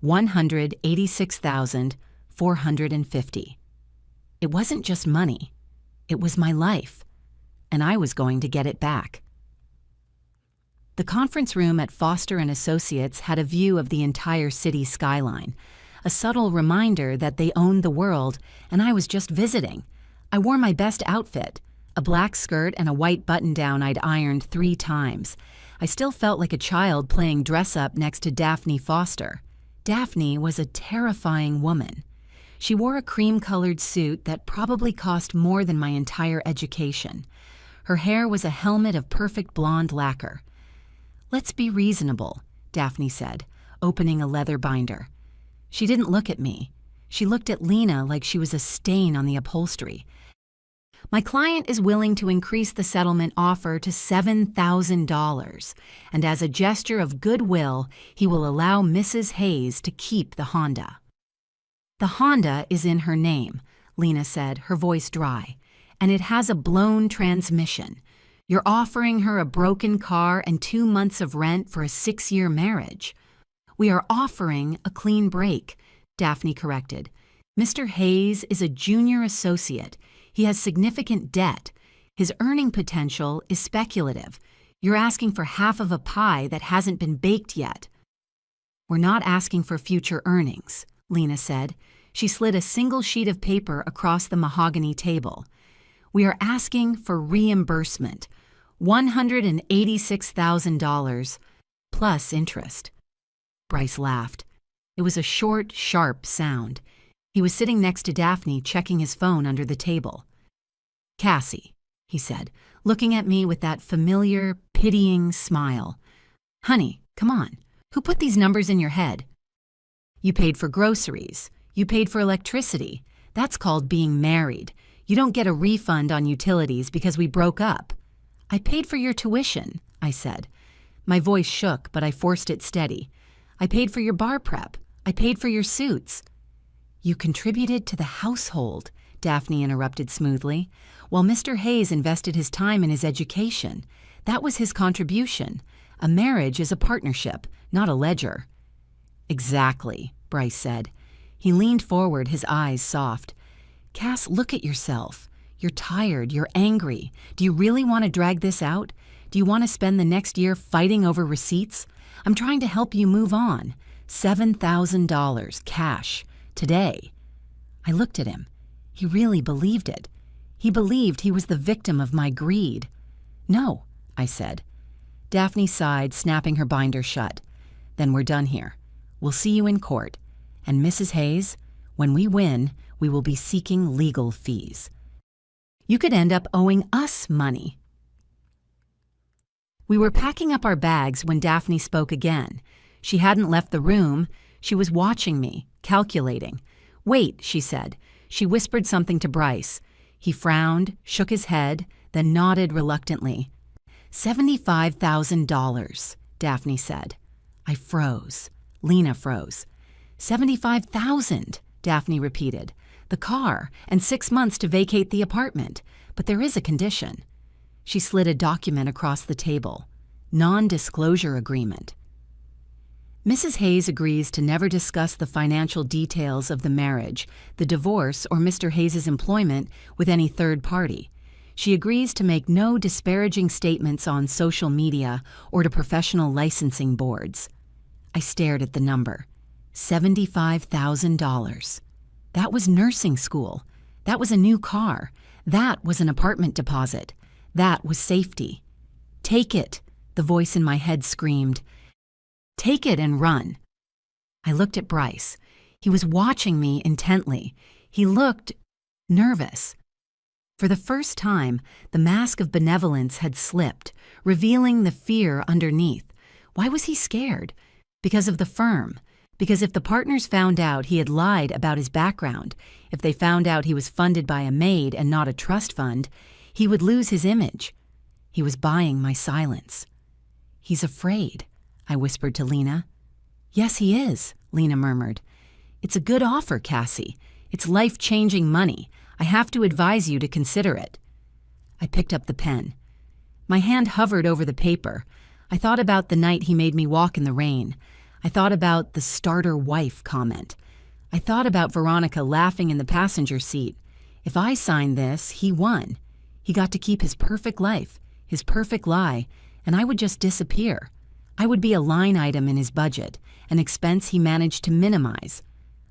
186,450. It wasn't just money. It was my life. And I was going to get it back. The conference room at Foster & Associates had a view of the entire city skyline, a subtle reminder that they owned the world, and I was just visiting. I wore my best outfit, a black skirt and a white button-down I'd ironed 3 times. I still felt like a child playing dress-up next to Daphne Foster. Daphne was a terrifying woman. She wore a cream-colored suit that probably cost more than my entire education. Her hair was a helmet of perfect blonde lacquer. Let's be reasonable, Daphne said, opening a leather binder. She didn't look at me. She looked at Lena like she was a stain on the upholstery. My client is willing to increase the settlement offer to $7,000, and as a gesture of goodwill, he will allow Mrs. Hayes to keep the Honda. The Honda is in her name, Lena said, her voice dry, and it has a blown transmission. You're offering her a broken car and 2 months of rent for a 6-year marriage. We are offering a clean break, Daphne corrected. Mr. Hayes is a junior associate. He has significant debt. His earning potential is speculative. You're asking for half of a pie that hasn't been baked yet. We're not asking for future earnings, Lena said. She slid a single sheet of paper across the mahogany table. We are asking for reimbursement, $186,000 plus interest. Bryce laughed. It was a short, sharp sound. He was sitting next to Daphne, checking his phone under the table. Cassie, he said, looking at me with that familiar, pitying smile. Honey, come on. Who put these numbers in your head? You paid for groceries. You paid for electricity. That's called being married. You don't get a refund on utilities because we broke up. I paid for your tuition, I said. My voice shook, but I forced it steady. I paid for your bar prep. I paid for your suits. You contributed to the household, Daphne interrupted smoothly, while Mr. Hayes invested his time in his education. That was his contribution. A marriage is a partnership, not a ledger. Exactly, Bryce said. He leaned forward, his eyes soft. Cass, look at yourself. You're tired. You're angry. Do you really want to drag this out? Do you want to spend the next year fighting over receipts? I'm trying to help you move on. $7,000 cash. Today. I looked at him. He really believed it. He believed he was the victim of my greed. No, I said. Daphne sighed, snapping her binder shut. Then we're done here. We'll see you in court. And Mrs. Hayes, when we win, we will be seeking legal fees. You could end up owing us money. We were packing up our bags when Daphne spoke again. She hadn't left the room. She was watching me, calculating. Wait, she said. She whispered something to Bryce. He frowned, shook his head, then nodded reluctantly. $75,000, Daphne said. I froze. Lena froze. $75,000, Daphne repeated. The car, and 6 months to vacate the apartment. But there is a condition. She slid a document across the table. Non-disclosure agreement. Mrs. Hayes agrees to never discuss the financial details of the marriage, the divorce, or Mr. Hayes's employment with any third party. She agrees to make no disparaging statements on social media or to professional licensing boards. I stared at the number. $75,000. That was nursing school. That was a new car. That was an apartment deposit. That was safety. Take it, the voice in my head screamed. Take it and run. I looked at Bryce. He was watching me intently. He looked nervous. For the first time, the mask of benevolence had slipped, revealing the fear underneath. Why was he scared? Because of the firm. Because if the partners found out he had lied about his background, if they found out he was funded by a maid and not a trust fund, he would lose his image. He was buying my silence. He's afraid, I whispered to Lena. Yes, he is, Lena murmured. It's a good offer, Cassie. It's life-changing money. I have to advise you to consider it. I picked up the pen. My hand hovered over the paper. I thought about the night he made me walk in the rain. I thought about the starter wife comment. I thought about Veronica laughing in the passenger seat. If I signed this, he won. He got to keep his perfect life, his perfect lie, and I would just disappear. I would be a line item in his budget, an expense he managed to minimize.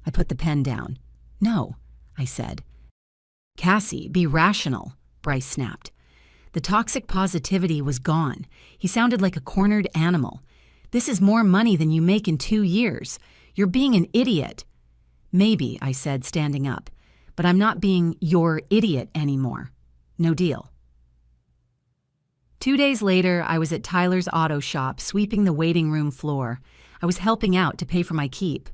I put the pen down. No, I said. Cassie, be rational, Bryce snapped. The toxic positivity was gone. He sounded like a cornered animal. This is more money than you make in 2 years. You're being an idiot. Maybe, I said, standing up. But I'm not being your idiot anymore. No deal. 2 days later, I was at Tyler's auto shop sweeping the waiting room floor. I was helping out to pay for my keep.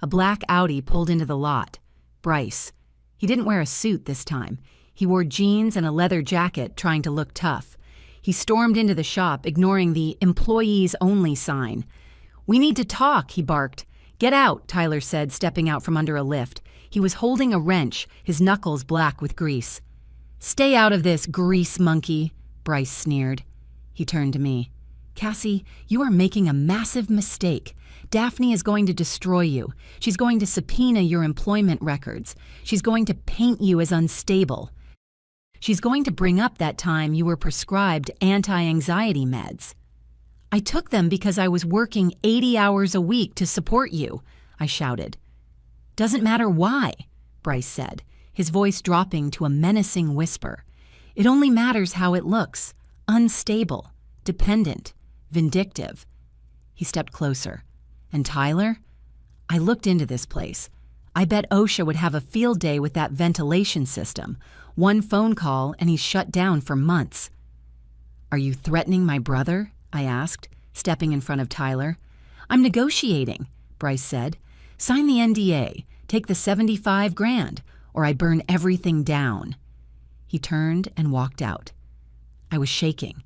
A black Audi pulled into the lot. Bryce. He didn't wear a suit this time. He wore jeans and a leather jacket, trying to look tough. He stormed into the shop, ignoring the employees only sign. We need to talk, he barked. Get out, Tyler said, stepping out from under a lift. He was holding a wrench, his knuckles black with grease. Stay out of this, grease monkey, Bryce sneered. He turned to me. Cassie, you are making a massive mistake. Daphne is going to destroy you. She's going to subpoena your employment records. She's going to paint you as unstable. She's going to bring up that time you were prescribed anti-anxiety meds. I took them because I was working 80 hours a week to support you, I shouted. Doesn't matter why, Bryce said, his voice dropping to a menacing whisper. It only matters how it looks. Unstable, dependent, vindictive. He stepped closer. And Tyler? I looked into this place. I bet OSHA would have a field day with that ventilation system. One phone call and he's shut down for months. Are you threatening my brother? I asked, stepping in front of Tyler. I'm negotiating, Bryce said. Sign the NDA, take the $75,000, or I burn everything down. He turned and walked out. I was shaking,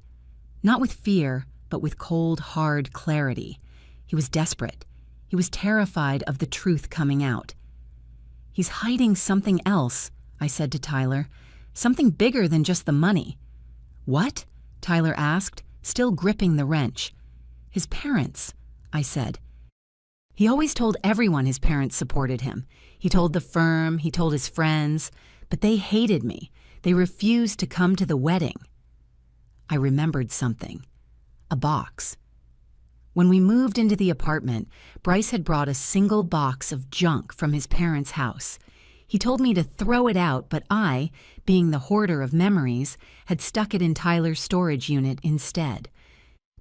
not with fear, but with cold, hard clarity. He was desperate. He was terrified of the truth coming out. He's hiding something else, I said to Tyler. Something bigger than just the money. What? Tyler asked, still gripping the wrench. His parents, I said. He always told everyone his parents supported him. He told the firm, he told his friends, but they hated me. They refused to come to the wedding. I remembered something. A box. When we moved into the apartment, Bryce had brought a single box of junk from his parents' house. He told me to throw it out, but I, being the hoarder of memories, had stuck it in Tyler's storage unit instead.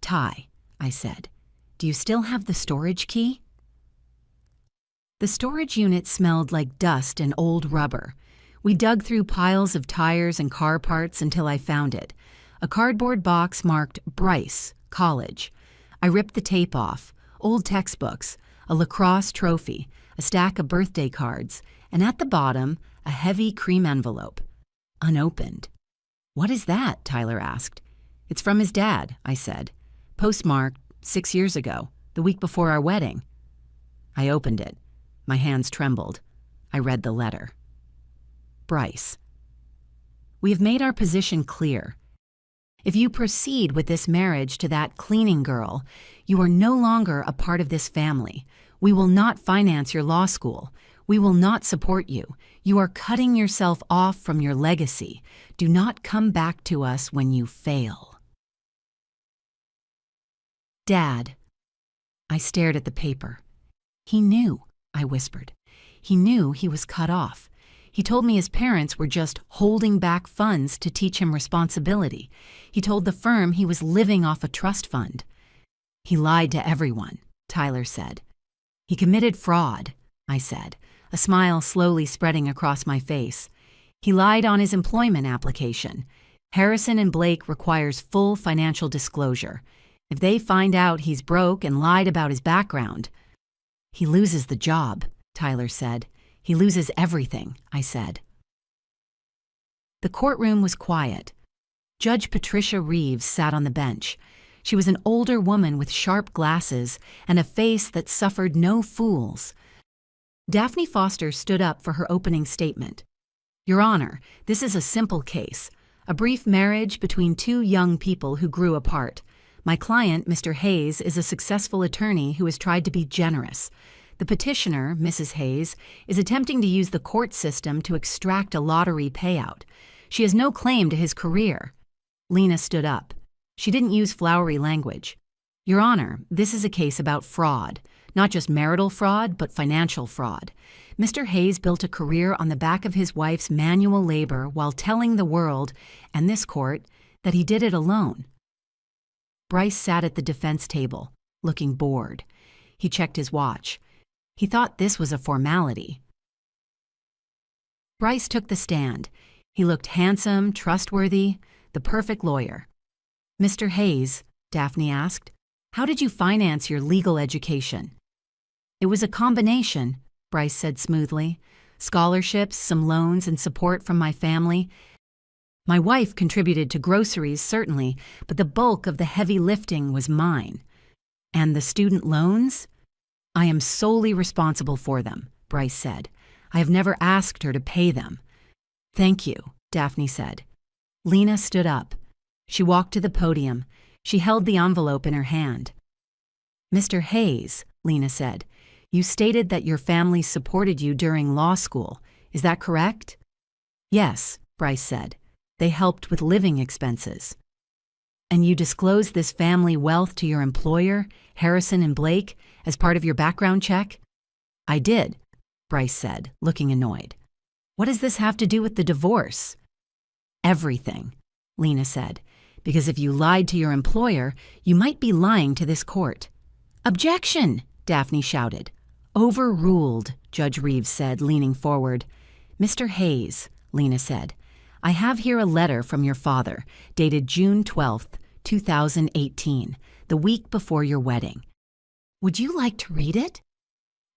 Ty, I said, do you still have the storage key? The storage unit smelled like dust and old rubber. We dug through piles of tires and car parts until I found it. A cardboard box marked Bryce, College. I ripped the tape off, old textbooks, a lacrosse trophy, a stack of birthday cards, and at the bottom, a heavy cream envelope. Unopened. What is that? Tyler asked. It's from his dad, I said. Postmarked 6 years ago, the week before our wedding. I opened it. My hands trembled. I read the letter. Bryce. We have made our position clear. If you proceed with this marriage to that cleaning girl, you are no longer a part of this family. We will not finance your law school. We will not support you. You are cutting yourself off from your legacy. Do not come back to us when you fail. Dad. I stared at the paper. He knew, I whispered. He knew he was cut off. He told me his parents were just holding back funds to teach him responsibility. He told the firm he was living off a trust fund. He lied to everyone, Tyler said. He committed fraud, I said, a smile slowly spreading across my face. He lied on his employment application. Harrison and Blake requires full financial disclosure. If they find out he's broke and lied about his background, he loses the job, Tyler said. He loses everything, I said. The courtroom was quiet. Judge Patricia Reeves sat on the bench. She was an older woman with sharp glasses and a face that suffered no fools. Daphne Foster stood up for her opening statement. Your Honor, this is a simple case. A brief marriage between two young people who grew apart. My client, Mr. Hayes, is a successful attorney who has tried to be generous. The petitioner, Mrs. Hayes, is attempting to use the court system to extract a lottery payout. She has no claim to his career. Lena stood up. She didn't use flowery language. Your Honor, this is a case about fraud. Not just marital fraud, but financial fraud. Mr. Hayes built a career on the back of his wife's manual labor while telling the world, and this court, that he did it alone. Bryce sat at the defense table, looking bored. He checked his watch. He thought this was a formality. Bryce took the stand. He looked handsome, trustworthy, the perfect lawyer. Mr. Hayes, Daphne asked, how did you finance your legal education? It was a combination, Bryce said smoothly. Scholarships, some loans, and support from my family. My wife contributed to groceries, certainly, but the bulk of the heavy lifting was mine. And the student loans? I am solely responsible for them, Bryce said. I have never asked her to pay them. Thank you, Daphne said. Lena stood up. She walked to the podium. She held the envelope in her hand. Mr. Hayes, Lena said, you stated that your family supported you during law school. Is that correct? Yes, Bryce said. They helped with living expenses. And you disclosed this family wealth to your employer, Harrison and Blake, as part of your background check? I did, Bryce said, looking annoyed. What does this have to do with the divorce? Everything, Lena said, because if you lied to your employer, you might be lying to this court. Objection, Daphne shouted. Overruled, Judge Reeves said, leaning forward. Mr. Hayes, Lena said, I have here a letter from your father, dated June 12th, 2018, the week before your wedding. Would you like to read it?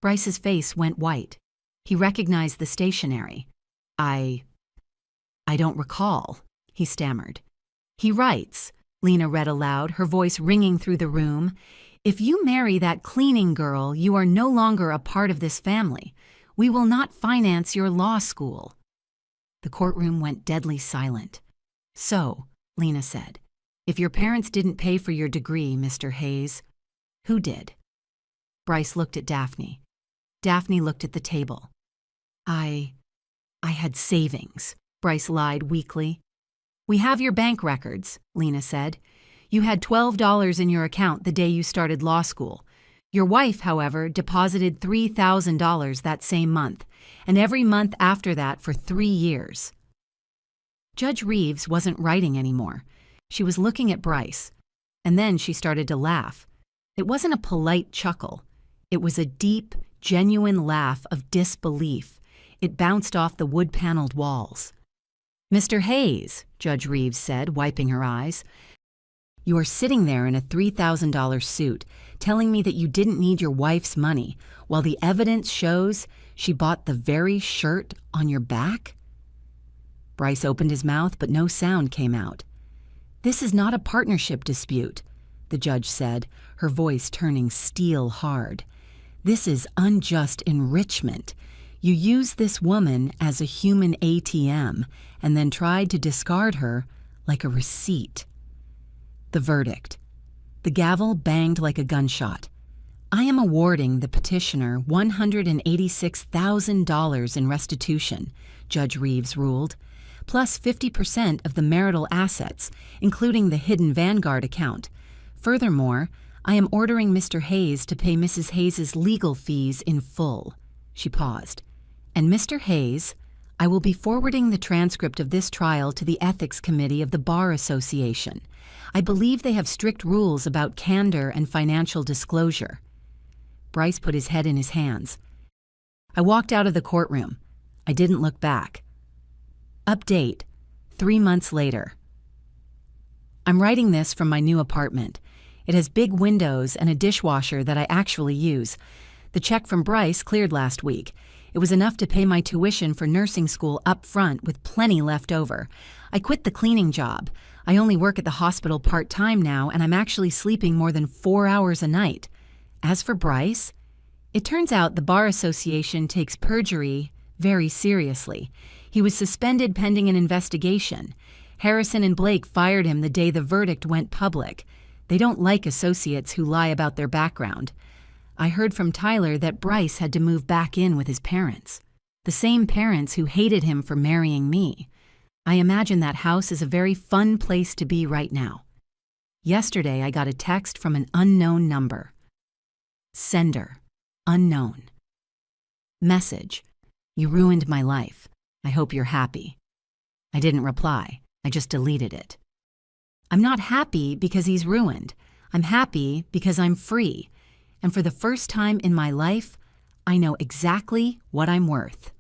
Bryce's face went white. He recognized the stationery. I don't recall, he stammered. He writes, Lena read aloud, her voice ringing through the room, if you marry that cleaning girl, you are no longer a part of this family. We will not finance your law school. The courtroom went deadly silent. So, Lena said, if your parents didn't pay for your degree, Mr. Hayes, who did? Bryce looked at Daphne. Daphne looked at the table. I had savings, Bryce lied weakly. We have your bank records, Lena said. You had $12 in your account the day you started law school. Your wife, however, deposited $3,000 that same month, and every month after that for 3 years. Judge Reeves wasn't writing anymore. She was looking at Bryce, and then she started to laugh. It wasn't a polite chuckle. It was a deep, genuine laugh of disbelief. It bounced off the wood-paneled walls. Mr. Hayes, Judge Reeves said, wiping her eyes, you are sitting there in a $3,000 suit, telling me that you didn't need your wife's money, while the evidence shows she bought the very shirt on your back? Bryce opened his mouth, but no sound came out. This is not a partnership dispute, the judge said, her voice turning steel hard. This is unjust enrichment. You used this woman as a human ATM and then tried to discard her like a receipt. The verdict. The gavel banged like a gunshot. I am awarding the petitioner $186,000 in restitution, Judge Reeves ruled, plus 50% of the marital assets, including the hidden Vanguard account. Furthermore, I am ordering Mr. Hayes to pay Mrs. Hayes's legal fees in full. She paused. And Mr. Hayes, I will be forwarding the transcript of this trial to the Ethics Committee of the Bar Association. I believe they have strict rules about candor and financial disclosure. Bryce put his head in his hands. I walked out of the courtroom. I didn't look back. Update, 3 months later. I'm writing this from my new apartment. It has big windows and a dishwasher that I actually use. The check from Bryce cleared last week. It was enough to pay my tuition for nursing school up front with plenty left over. I quit the cleaning job. I only work at the hospital part-time now, and I'm actually sleeping more than 4 hours a night. As for Bryce, it turns out the Bar Association takes perjury very seriously. He was suspended pending an investigation. Harrison and Blake fired him the day the verdict went public. They don't like associates who lie about their background. I heard from Tyler that Bryce had to move back in with his parents. The same parents who hated him for marrying me. I imagine that house is a very fun place to be right now. Yesterday I got a text from an unknown number. Sender, unknown. Message, you ruined my life. I hope you're happy. I didn't reply. I just deleted it. I'm not happy because he's ruined. I'm happy because I'm free. And for the first time in my life, I know exactly what I'm worth.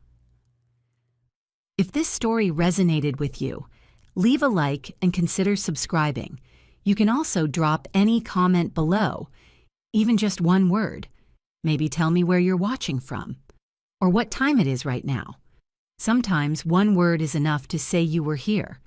If this story resonated with you, leave a like and consider subscribing. You can also drop any comment below, even just one word. Maybe tell me where you're watching from, or what time it is right now. Sometimes one word is enough to say you were here.